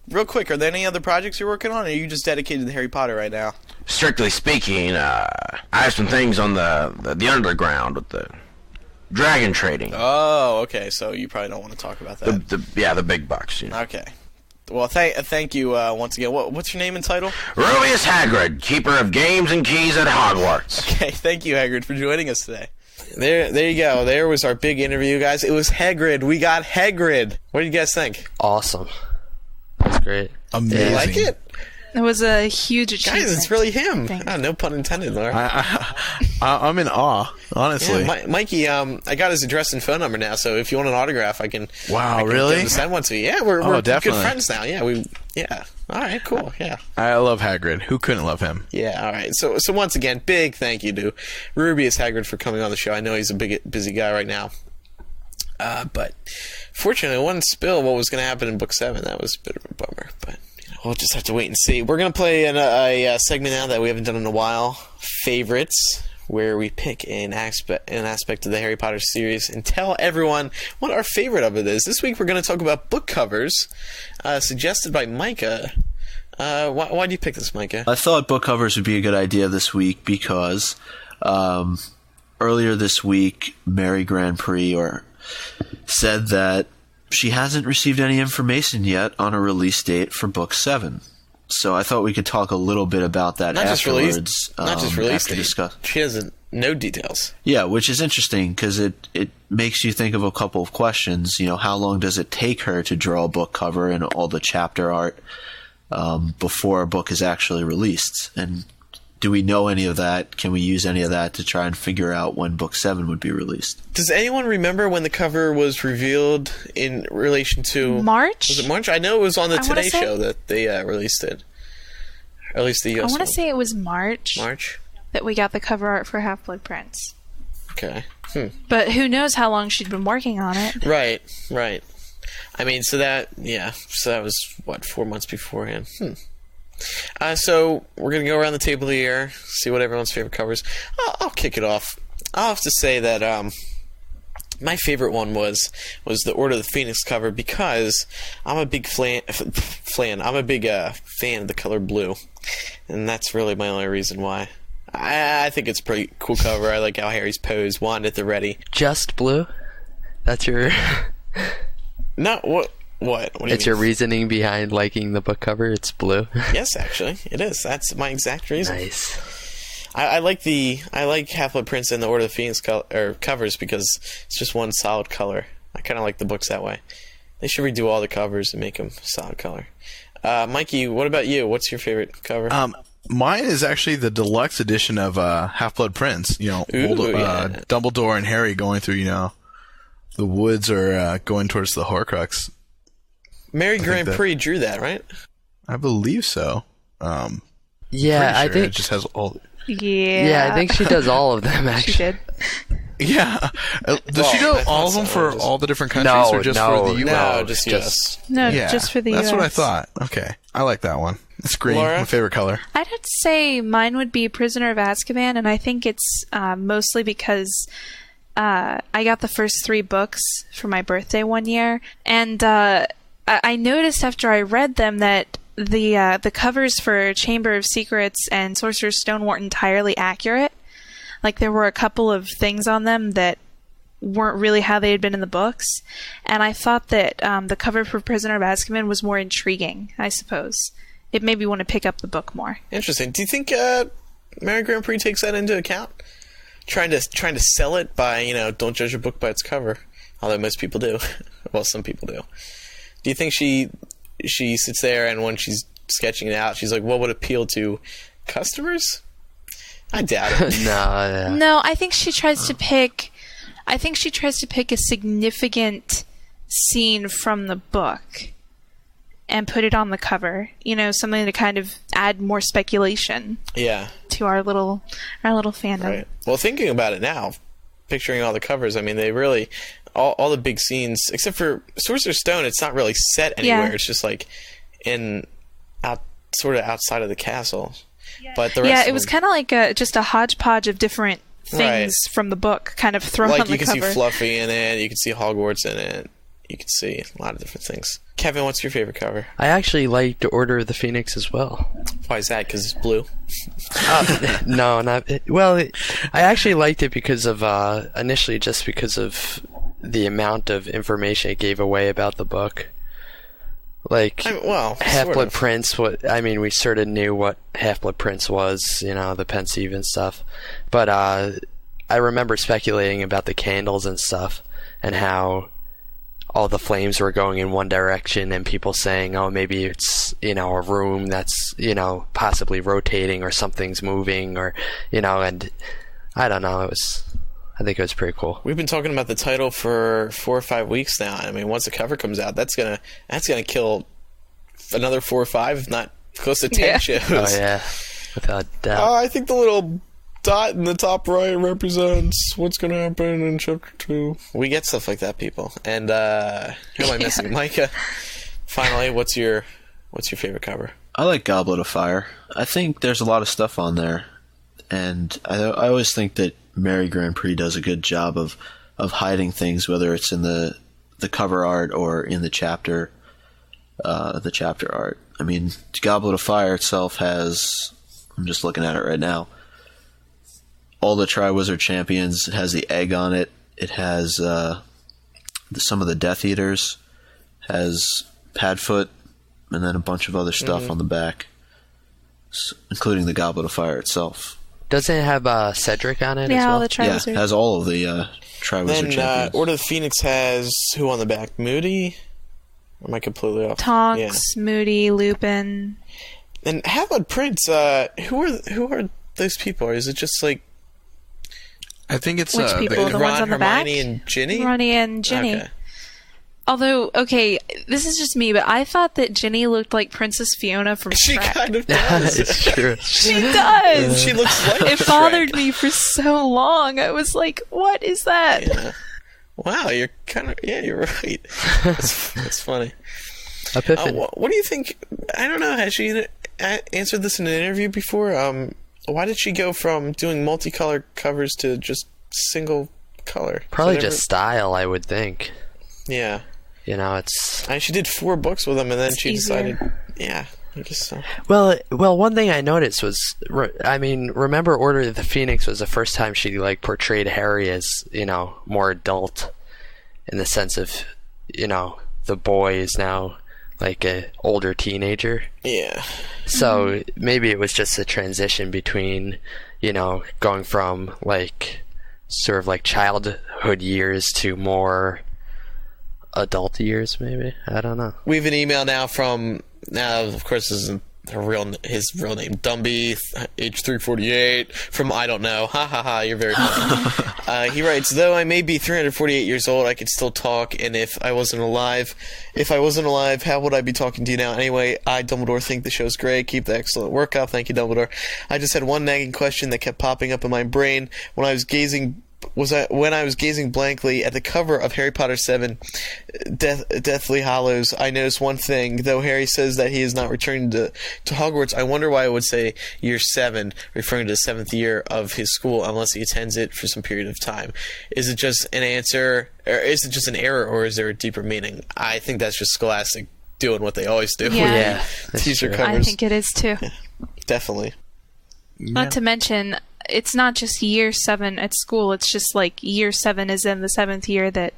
real quick, are there any other projects you're working on, or are you just dedicated to Harry Potter right now? Strictly speaking, I have some things on the underground with the dragon trading. Oh, okay, so you probably don't want to talk about that. The big bucks. You know. Okay. Well, thank you once again. What's your name and title? Rubius Hagrid, keeper of games and keys at Hogwarts. Okay, thank you, Hagrid, for joining us today. There you go. There was our big interview, guys. It was Hagrid. We got Hagrid. What do you guys think? Awesome. That was great. Amazing. You like it? It was a huge achievement. Guys, it's really him. Thanks. No pun intended, Laura. I'm in awe, honestly. Yeah, Mikey, I got his address and phone number now, so if you want an autograph, I can. Wow, I can really? get him to send one to you. Yeah, we're good definitely. friends now. Yeah. All right, cool. Yeah. I love Hagrid. Who couldn't love him? Yeah, all right. So once again, big thank you to Rubius Hagrid for coming on the show. I know he's a busy guy right now. But fortunately, I wouldn't spill what was going to happen in Book 7. That was a bit of a bummer, but we'll just have to wait and see. We're going to play a segment now that we haven't done in a while, Favorites, where we pick an aspect of the Harry Potter series and tell everyone what our favorite of it is. This week we're going to talk about book covers, suggested by Micah. Why do you pick this, Micah? I thought book covers would be a good idea this week because earlier this week, Mary Grand Prix said that she hasn't received any information yet on a release date for Book 7. So I thought we could talk a little bit about that afterwards. Not just release date. Discuss. She hasn't. No details. Yeah, which is interesting because it makes you think of a couple of questions. You know, how long does it take her to draw a book cover and all the chapter art before a book is actually released? And do we know any of that? Can we use any of that to try and figure out when Book 7 would be released? Does anyone remember when the cover was revealed in relation to March? Was it March? I know it was on the I wanna Today say- Show that they released it. Or at least the US I want to one. say it was March that we got the cover art for Half-Blood Prince. Okay. But who knows how long she'd been working on it. Right. I mean, so that was, 4 months beforehand. So we're going to go around the table here, see what everyone's favorite covers. I'll kick it off. I'll have to say that my favorite one was the Order of the Phoenix cover because I'm a big I'm a big fan of the color blue, and that's really my only reason why. I think it's a pretty cool cover. I like how Harry's posed, wand at the ready. Just blue? That's your... No, what? What do you It's mean? your reasoning behind liking the book cover? It's blue? Yes, actually, it is. That's my exact reason. Nice. I like Half-Blood Prince and the Order of the Phoenix covers because it's just one solid color. I kind of like the books that way. They should redo all the covers and make them solid color. Mikey, what about you? What's your favorite cover? Mine is actually the deluxe edition of Half-Blood Prince. Dumbledore and Harry going through, the woods or going towards the Horcrux. Mary Grand Prix drew that, right? I believe so. Yeah, I think it just has all. Yeah, I think she does all of them. Actually, She did. Yeah. Does she do all of them for all the different countries, or just for the U.S.? No, just U.S. No, Yeah, just for the U.S. That's what I thought. Okay, I like that one. It's green, Laura? my favorite color. I'd have to say mine would be Prisoner of Azkaban, and I think it's mostly because I got the first 3 books for my birthday one year, and I noticed after I read them that the covers for Chamber of Secrets and Sorcerer's Stone weren't entirely accurate. Like, there were a couple of things on them that weren't really how they had been in the books, and I thought that the cover for Prisoner of Azkaban was more intriguing, I suppose. It made me want to pick up the book more. Interesting. Do you think Mary Grand Prix takes that into account? Trying to sell it by, don't judge a book by its cover, although most people do. Well, some people do. Do you think she sits there and when she's sketching it out, she's like, what would appeal to customers? I doubt it. No, I think she tries to pick a significant scene from the book and put it on the cover. Something to kind of add more speculation. Yeah. To our little fandom. Right. Well, thinking about it now, picturing all the covers, I mean, they really all the big scenes, except for Sorcerer's Stone, it's not really set anywhere. Yeah. It's just like sort of outside of the castle. Yeah. But the rest it was kind of like just a hodgepodge of different things from the book, kind of thrown on the cover. Like you can see Fluffy in it, you can see Hogwarts in it, you can see a lot of different things. Kevin, what's your favorite cover? I actually liked Order of the Phoenix as well. Why is that? Because it's blue? No, not... Well, I actually liked it because of... initially just because of the amount of information it gave away about the book. Like, Half-Blood Prince, we sort of knew what Half-Blood Prince was, the pensieve and stuff. But I remember speculating about the candles and stuff, and how all the flames were going in one direction, and people saying, oh, maybe it's, a room that's, possibly rotating, or something's moving, or, and I don't know, I think it was pretty cool. We've been talking about the title for 4 or 5 weeks now. I mean, once the cover comes out, that's gonna kill another 4 or 5, if not close to 10 shows. Oh yeah, without doubt. I think the little dot in the top right represents what's gonna happen in chapter 2. We get stuff like that, people. And who am I missing? Micah. Finally, what's your favorite cover? I like Goblet of Fire. I think there's a lot of stuff on there, and I always think that Mary Grand Prix does a good job of hiding things, whether it's in the cover art or in the chapter art. I mean, Goblet of Fire itself has, I'm just looking at it right now, all the Triwizard Champions. It has the egg on it. It has some of the Death Eaters, has Padfoot, and then a bunch of other stuff on the back, including the Goblet of Fire itself. Doesn't it have Cedric on it as well? All the Triwizards. Yeah, it has all of the Triwizard Champions. Order of the Phoenix has who on the back? Moody? Or am I completely off? Tonks, Moody, Lupin. And Half-Blood Prince, who are those people? Or is it just like... I think it's Which people? The ones on the back? Hermione and Ginny? Ronnie and Ginny. Okay. Although, okay, this is just me, but I thought that Ginny looked like Princess Fiona from Shrek. She kind of does. It's true. She does. She looks like It bothered me for so long. I was like, what is that? Yeah. Wow, you're you're right. That's funny. Epiphany. What do you think? I don't know. Has she answered this in an interview before? Why did she go from doing multicolor covers to just single color? Probably just style, I would think. Yeah. It's... she did 4 books with them, and then she decided... Yeah, I guess so. Well, one thing I noticed was... remember Order of the Phoenix was the first time she, portrayed Harry as, more adult, in the sense of, the boy is now, an older teenager. Yeah. So maybe it was just a transition between, going from sort of childhood years to more adult years, maybe. I don't know. We have an email now from, of course, this isn't his real name, Dumby, age 348, from I don't know. Ha ha ha, you're very funny. He writes, though I may be 348 years old, I could still talk, and if I wasn't alive, how would I be talking to you now? Anyway, I, Dumbledore, think the show's great. Keep the excellent work up. Thank you, Dumbledore. I just had one nagging question that kept popping up in my brain when I was gazing blankly at the cover of Harry Potter 7, Deathly Hallows. I noticed one thing. Though Harry says that he is not returning to Hogwarts, I wonder why it would say year 7, referring to the 7th year of his school, unless he attends it for some period of time. Is it just an answer, or is it just an error, or is there a deeper meaning? I think that's just Scholastic doing what they always do. Yeah, Teaser covers. I think it is too. Yeah, definitely. Not to mention, it's not just year 7 at school, it's just year 7 is in the 7th year that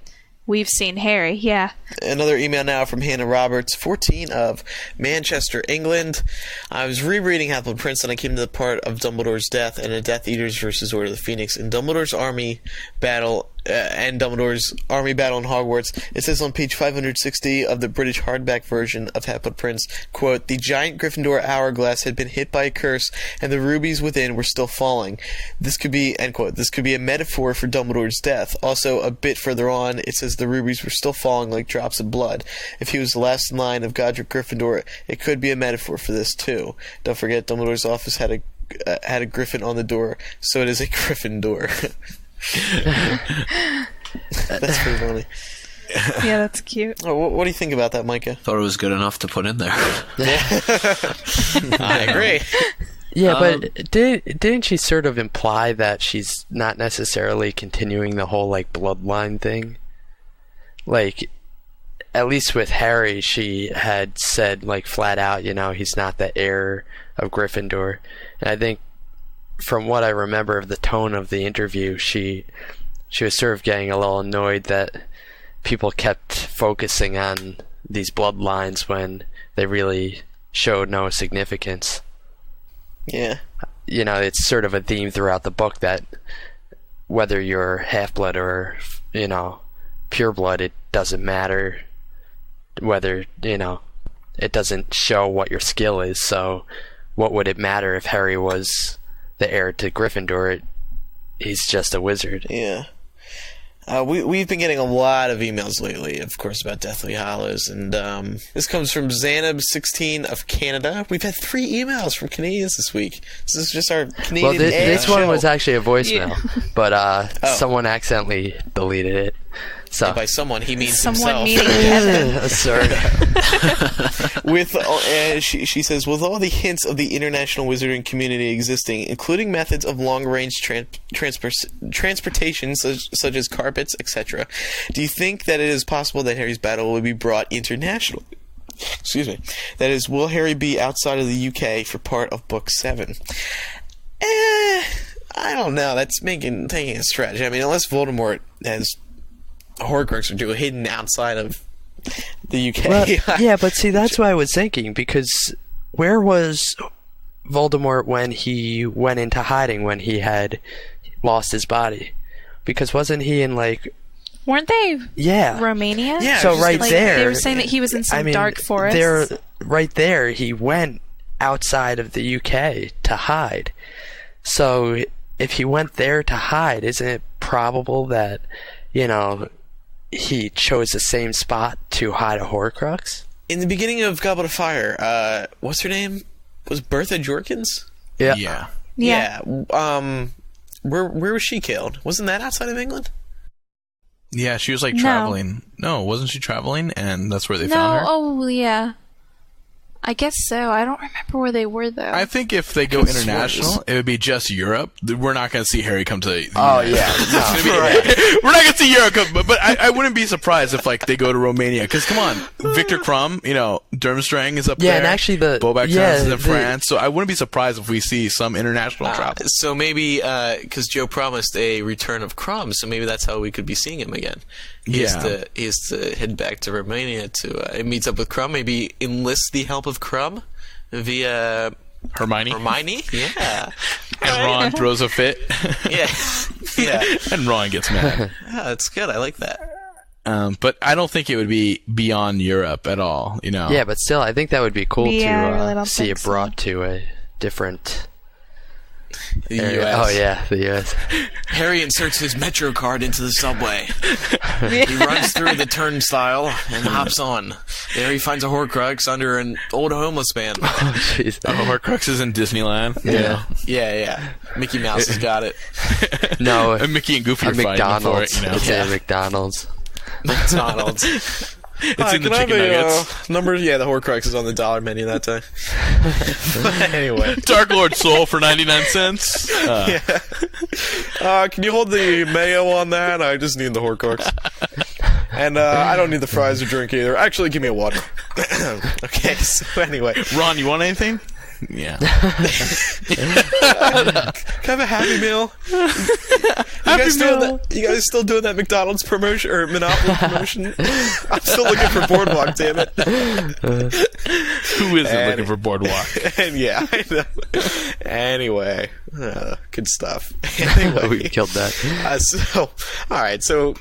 we've seen Harry. Yeah. Another email now from Hannah Roberts, 14, of Manchester, England. I was rereading Half-Blood Prince and I came to the part of Dumbledore's death and the Death Eaters versus Order of the Phoenix in Dumbledore's army battle in Hogwarts. It says on page 560 of the British hardback version of Half-Blood Prince, quote, the giant Gryffindor hourglass had been hit by a curse and the rubies within were still falling. This could be, end quote, this could be a metaphor for Dumbledore's death. Also, a bit further on, it says the rubies were still falling like drops of blood. If he was the last in line of Godric Gryffindor, it could be a metaphor for this too. Don't forget, Dumbledore's office had a griffin on the door, so it is a Gryffindor. That's pretty funny. Yeah, that's cute. Oh, what do you think about that, Micah? Thought it was good enough to put in there. I agree. Yeah, but didn't she sort of imply that she's not necessarily continuing the whole bloodline thing? At least with Harry, she had said flat out, he's not the heir of Gryffindor. And I think from what I remember of the tone of the interview, she was sort of getting a little annoyed that people kept focusing on these bloodlines when they really showed no significance. Yeah. It's sort of a theme throughout the book that whether you're half-blood or, pure-blood, it doesn't matter whether, it doesn't show what your skill is, so what would it matter if Harry was the heir to Gryffindor? He's just a wizard. Yeah. We've been getting a lot of emails lately, of course, about Deathly Hallows, and this comes from Zanab16 of Canada. We've had 3 emails from Canadians this week. This is just our Canadian this one was actually a voicemail, yeah. but someone accidentally deleted it. So and by someone, he means someone himself. meaning Kevin. Sorry. She says, with all the hints of the international wizarding community existing, including methods of long-range transportation, such as carpets, etc., do you think that it is possible that Harry's battle will be brought internationally? Excuse me. That is, will Harry be outside of the UK for part of Book 7? I don't know. That's taking a stretch. I mean, unless Voldemort has Horcrux or two hidden outside of the UK. Well, yeah, but see, that's what I was thinking, because where was Voldemort when he went into hiding when he had lost his body? Because wasn't he in weren't they? Yeah, Romania. Yeah. So right there, they were saying that he was in some dark forest. Right there, he went outside of the UK to hide. So if he went there to hide, isn't it probable that he chose the same spot to hide a Horcrux? In the beginning of Goblet of Fire, what's her name? Was Bertha Jorkins? Yeah. Yeah. Where was she killed? Wasn't that outside of England? Yeah, she was traveling. No, wasn't she traveling? And that's where they found her? Oh, yeah. I guess so. I don't remember where they were, though. I think if they go international, it would be just Europe. We're not going to see Harry come to the Oh, yeah. No, we're not going to see Europe come, but I wouldn't be surprised if they go to Romania. Because, come on, Victor Crumb, Durmstrang is up there. Yeah, and actually Bobak is in France. So I wouldn't be surprised if we see some international travel. So maybe, because Joe promised a return of Crumb, so maybe that's how we could be seeing him again. He has to head back to Romania to meet up with Crumb, maybe enlist the help of Crumb via Hermione. Yeah. And Ron throws a fit. Yeah. And Ron gets mad. Yeah, that's good. I like that. But I don't think it would be beyond Europe at all, you know. Yeah, but still, I think that would be cool Yeah, I really to don't see think it brought to a different The area. US. Oh, yeah, the U.S. Harry inserts his Metro card into the subway. He runs through the turnstile and hops on. There he finds a Horcrux under an old homeless man. Jeez. Oh, Horcrux is in Disneyland. Yeah. Mickey Mouse has got it. No, And Mickey and Goofy a are fighting for McDonald's. it, you know. It's Yeah. a McDonald's. McDonald's. It's in the chicken nuggets. Numbers, the Horcrux is on the dollar menu that day. But anyway. Dark Lord Soul for 99 cents. Can you hold the mayo on that? I just need the Horcrux. And I don't need the fries or drink either. Actually, give me a water. Okay, so anyway. Ron, you want anything? Yeah. Can I have a Happy Meal? You guys still doing that McDonald's promotion or Monopoly promotion? I'm still looking for Boardwalk, damn it. Who isn't looking for Boardwalk? And yeah, I know. Anyway, good stuff. Anyway, We killed that. Alright, so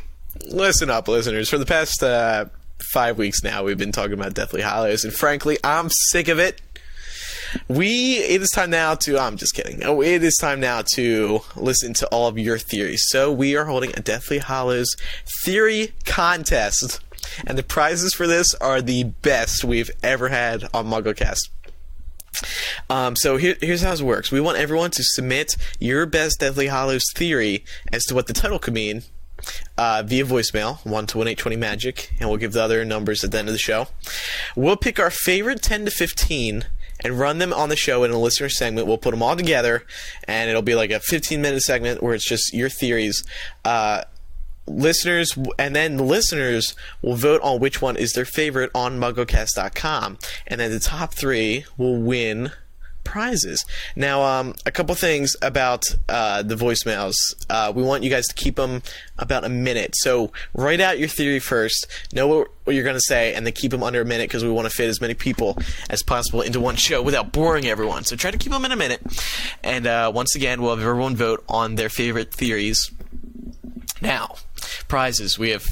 listen up, listeners. For the past 5 weeks now, we've been talking about Deathly Hallows, and frankly, I'm sick of it. It is time now to, I'm just kidding. It is time now to listen to all of your theories. So we are holding a Deathly Hallows theory contest. And the prizes for this are the best we've ever had on MuggleCast. So here's how it works. We want everyone to submit your best Deathly Hallows theory as to what the title could mean via voicemail, 1-1820-MAGIC, and we'll give the other numbers at the end of the show. We'll pick our favorite 10 to 15 and run them on the show in a listener segment. We'll put them all together, and it'll be like a 15-minute segment where it's just your theories. Listeners will vote on which one is their favorite on MuggleCast.com, and then the top 3 will win prizes. Now, a couple things about the voicemails. We want you guys to keep them about a minute. So write out your theory first, know what you're going to say, and then keep them under a minute because we want to fit as many people as possible into one show without boring everyone. So try to keep them in a minute. And once again, we'll have everyone vote on their favorite theories. Now, prizes. We have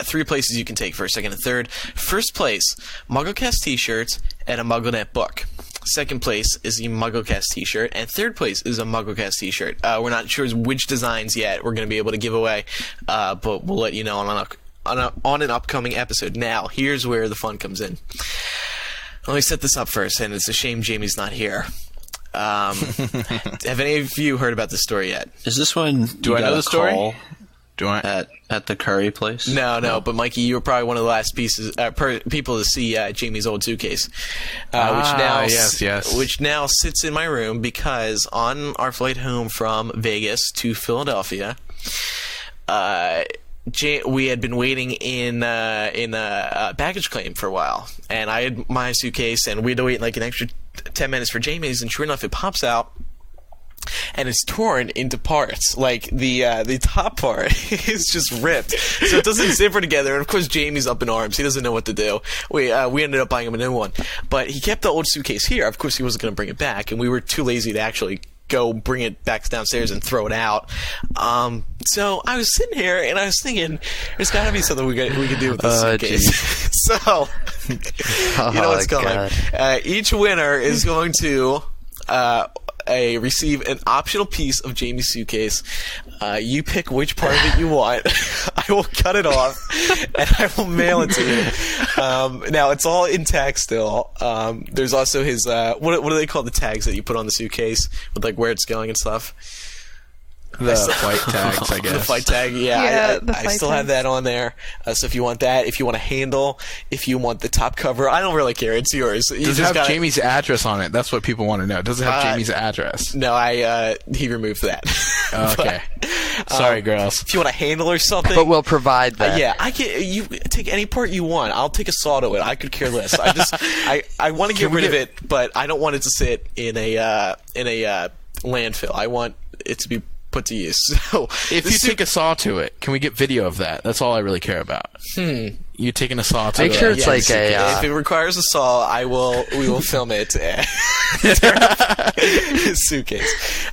3 places you can take: first, second, and third. First place, MuggleCast t-shirts and a MuggleNet book. Second place is a MuggleCast t-shirt, and third place is a MuggleCast t-shirt. We're not sure which designs yet we're going to be able to give away, but we'll let you know on an upcoming episode. Now, here's where the fun comes in. Let me set this up first, and it's a shame Jamie's not here. Have any of you heard about this story yet? Is this when Do I know the story? Do I? At the curry place? No. But Mikey, you were probably one of the last people to see Jamie's old suitcase, which now sits in my room because on our flight home from Vegas to Philadelphia, we had been waiting in a baggage claim for a while, and I had my suitcase, and we had to wait like an extra 10 minutes for Jamie's, and sure enough, it pops out. And it's torn into parts. Like the top part is just ripped, so it doesn't zipper together. And of course, Jamie's up in arms. He doesn't know what to do. We ended up buying him a new one, but he kept the old suitcase here. Of course, he wasn't going to bring it back, and we were too lazy to actually go bring it back downstairs and throw it out. So I was sitting here and I was thinking, there's got to be something we could do with this suitcase. So you know what's coming. Each winner is going to receive an optional piece of Jamie's suitcase. You pick which part of it you want. I will cut it off and I will mail it to you. Now it's all intact still. There's also his what do they call the tags that you put on the suitcase with like where it's going and stuff? The flight tags, I guess. The flight tag, I still have that on there. So if you want that, if you want a handle, if you want the top cover, I don't really care. It's yours. Does it have Jamie's address on it? That's what people want to know. Does it have Jamie's address? No, he removed that. Okay. Sorry, girls. If you want a handle or something. But we'll provide that. You take any part you want. I'll take a saw to it. I could care less. I want to get rid of it, but I don't want it to sit in a landfill. I want it to be put to use. So if you take a saw to it, can we get video of that? That's all I really care about. You taking a saw to Make sure it's like if it requires a saw, we will film it. Suitcase.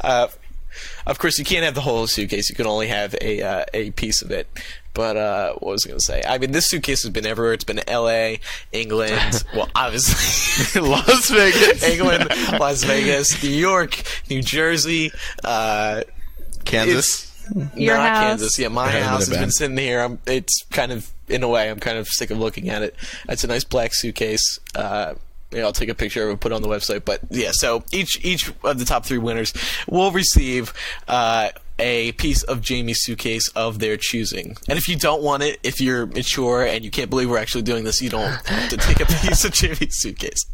Of course, you can't have the whole suitcase. You can only have a piece of it. But what was I going to say? I mean, this suitcase has been everywhere. It's been L.A., England, well, obviously Las Vegas, England, Las Vegas, New York, New Jersey, Kansas. Your not house. Kansas. Yeah, my house has been sitting here. It's kind of, in a way, I'm kind of sick of looking at it. It's a nice black suitcase. I'll take a picture of it and put it on the website. But yeah, so each of the top 3 winners will receive a piece of Jamie's suitcase of their choosing. And if you don't want it, if you're mature and you can't believe we're actually doing this, you don't have to take a piece of Jamie's suitcase.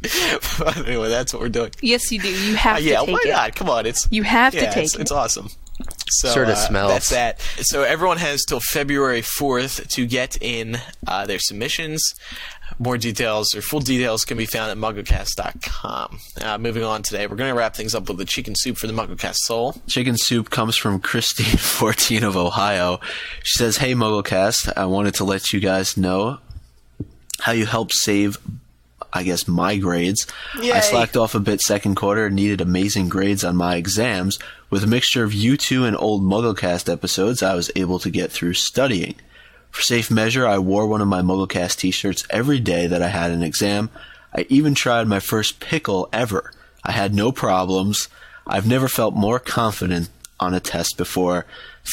But anyway, that's what we're doing. Yes, you do. You have to take it. Yeah, why not? Come on, you have to take it. It's awesome. So, Sort of smells. That's that. So everyone has till February 4th to get in their submissions. More details or full details can be found at MuggleCast.com. Moving on today, we're going to wrap things up with the chicken soup for the MuggleCast soul. Chicken soup comes from Christine 14 of Ohio. She says, "Hey MuggleCast, I wanted to let you guys know how you helped save, I guess, my grades. Yay. I slacked off a bit second quarter and needed amazing grades on my exams. With a mixture of you two and old MuggleCast episodes, I was able to get through studying. For safe measure, I wore one of my MuggleCast t-shirts every day that I had an exam. I even tried my first pickle ever. I had no problems. I've never felt more confident on a test before.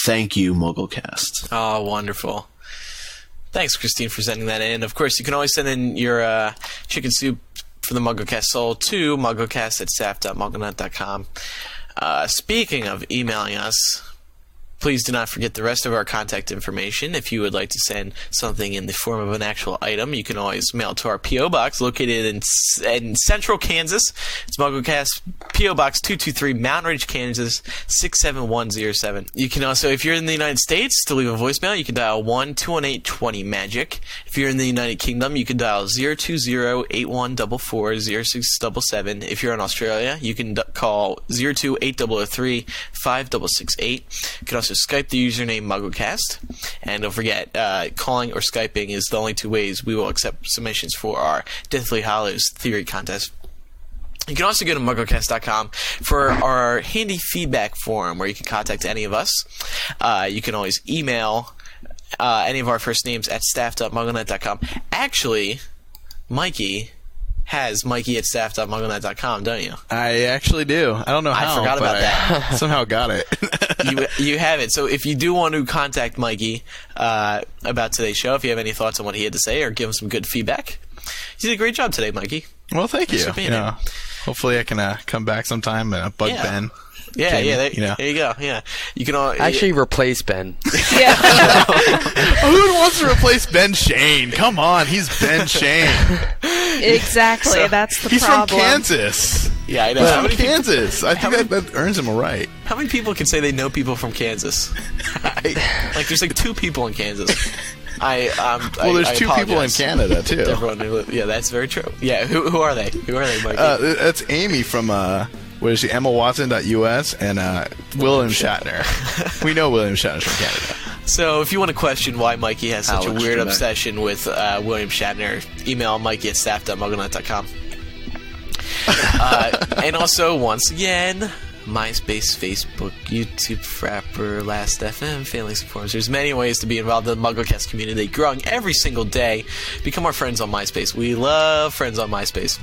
Thank you, MuggleCast." Oh, wonderful. Thanks, Christine, for sending that in. Of course, you can always send in your chicken soup for the MuggleCast soul to MuggleCast@staff.mugglenet.com. Speaking of emailing us, please do not forget the rest of our contact information. If you would like to send something in the form of an actual item, you can always mail it to our P.O. Box located in central Kansas. It's MuggleCast, P.O. Box 223, Mountain Ridge, Kansas, 67107. You can also, if you're in the United States, to leave a voicemail, you can dial 1-218-20-MAGIC. If you're in the United Kingdom, you can dial 020-8144-0677. If you're in Australia, you can call 02-8003-5668. You can also Skype the username MuggleCast. And don't forget, calling or Skyping is the only 2 ways we will accept submissions for our Deathly Hallows theory contest. You can also go to MuggleCast.com for our handy feedback form where you can contact any of us. You can always email any of our first names at staff.mugglenet.com. Actually, Mikey has Mikey@staff.mugglenet.com, don't you? I actually do. I don't know how. I forgot about that. Somehow got it. You have it. So if you do want to contact Mikey about today's show, if you have any thoughts on what he had to say or give him some good feedback, you did a great job today, Mikey. Well, thank Thanks you. for being here. Hopefully I can come back sometime and bug Ben. Yeah, Jamie, there you go. Yeah, you can all Actually, replace Ben. Who wants to replace Ben Shane? Come on, he's Ben Shane. Exactly. That's the He's problem. from Kansas. Yeah, I know. He's How from many, Kansas. I think that earns him a right. how many people can say they know people from Kansas? Like, there's like 2 people in Kansas. Well, there's 2 people in Canada too. Everyone yeah, that's very true. Yeah, who are they? Who are they, Mikey? That's Amy from what is she? EmmaWatson.us and William Shatner. We know William Shatner's from Canada. So if you want to question why Mikey has such a Alex weird Trebek. obsession with William Shatner, email Mikey@staff.mugglenet.com. And also, once again, MySpace, Facebook, YouTube, Frapper, Last.fm, Failings and Forums. There's many ways to be involved in the MuggleCast community, growing every single day. Become our friends on MySpace. We love friends on MySpace.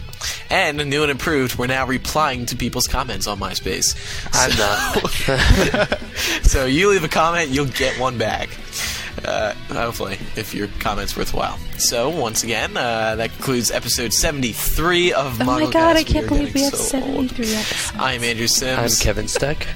And new and improved, we're now replying to people's comments on MySpace. I'm not. So you leave a comment, you'll get one back. Hopefully, if your comment's worthwhile. So, once again, that concludes episode 73 of MuggleCast. Oh my god, I can't are believe we getting have so 73 old. episodes. I'm Andrew Sims. I'm Kevin Steck.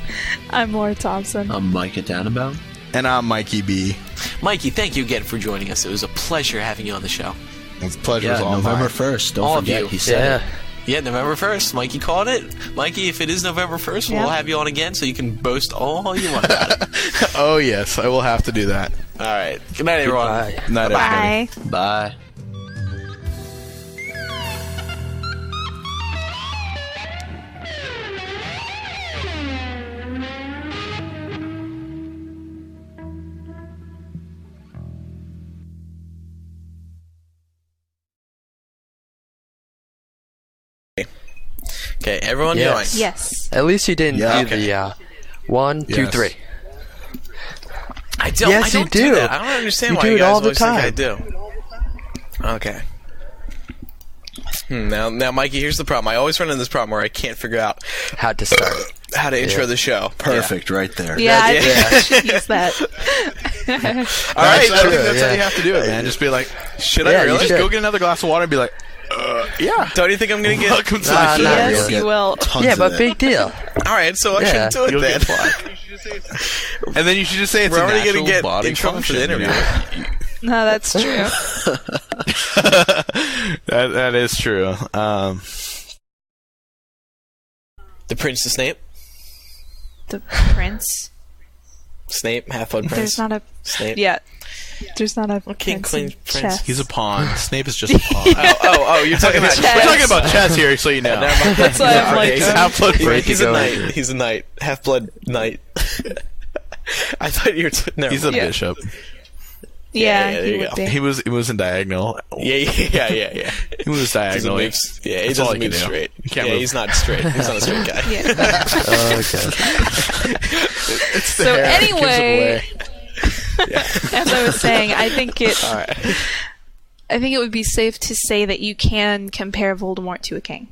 I'm Laura Thompson. I'm Micah Tannenbaum. And I'm Mikey B. Mikey, thank you again for joining us. It was a pleasure having you on the show. It's a pleasure. Yeah, all November mine. 1st. Don't All of forget, you. he said it. Yeah, November 1st. Mikey called it. Mikey, if it is November 1st, Yeah. we'll have you on again so you can boast all you want about it. Oh yes, I will have to do that. All right. Good night, everyone. Bye. Night, everybody. Bye. Bye. Okay, everyone Yes. join. Yes. At least you didn't Yeah. do the 1, 2, Yes. 3. I don't. Yes, I don't you do. that. I don't understand You why do you it guys all the always think I time. do. Okay. Now, Mikey, here's the problem. I always run into this problem where I can't figure out How to start. how to intro the show. Perfect, right there. Yeah, I Yeah. think I should use that. All right, I think that's how yeah. you have to do it, man. Just be like, should Yeah, I you really? just should. go get another glass of water and be like, yeah. Don't you think I'm gonna get? Welcome to Nah, the not show. Yes, really. you will. Tons Yeah, of but it. big deal. All right, so I Yeah. shouldn't do it You'll then. get flagged. And then you should just say it's We're a already natural gonna get body in trouble for the function, you interview. know? No, that's true. that is true. The Prince of Snape. The prince. Snape, Half-Blood Prince. There's not a. Snape. Yeah. There's not a King, prince queen, in prince. chess. He's a pawn. Snape is just a pawn. Oh, you're talking about Chess. We're talking about chess here, so you know. Never mind. That's why I'm like, he's Half-Blood Prince. He's a go knight. over. He's a knight. Half-Blood knight. I thought you were. Never He's a mind. bishop. Yeah, there he you would go. be. He was in diagonal. Yeah. He was He diagonal. doesn't move. Yeah, he That's all doesn't he move can do. straight. He can't Yeah, move. he's not straight. He's not a straight guy. Yeah. Okay. So hair that gives it anyway, away. as I was saying, I think All right. I think it would be safe to say that you can compare Voldemort to a king.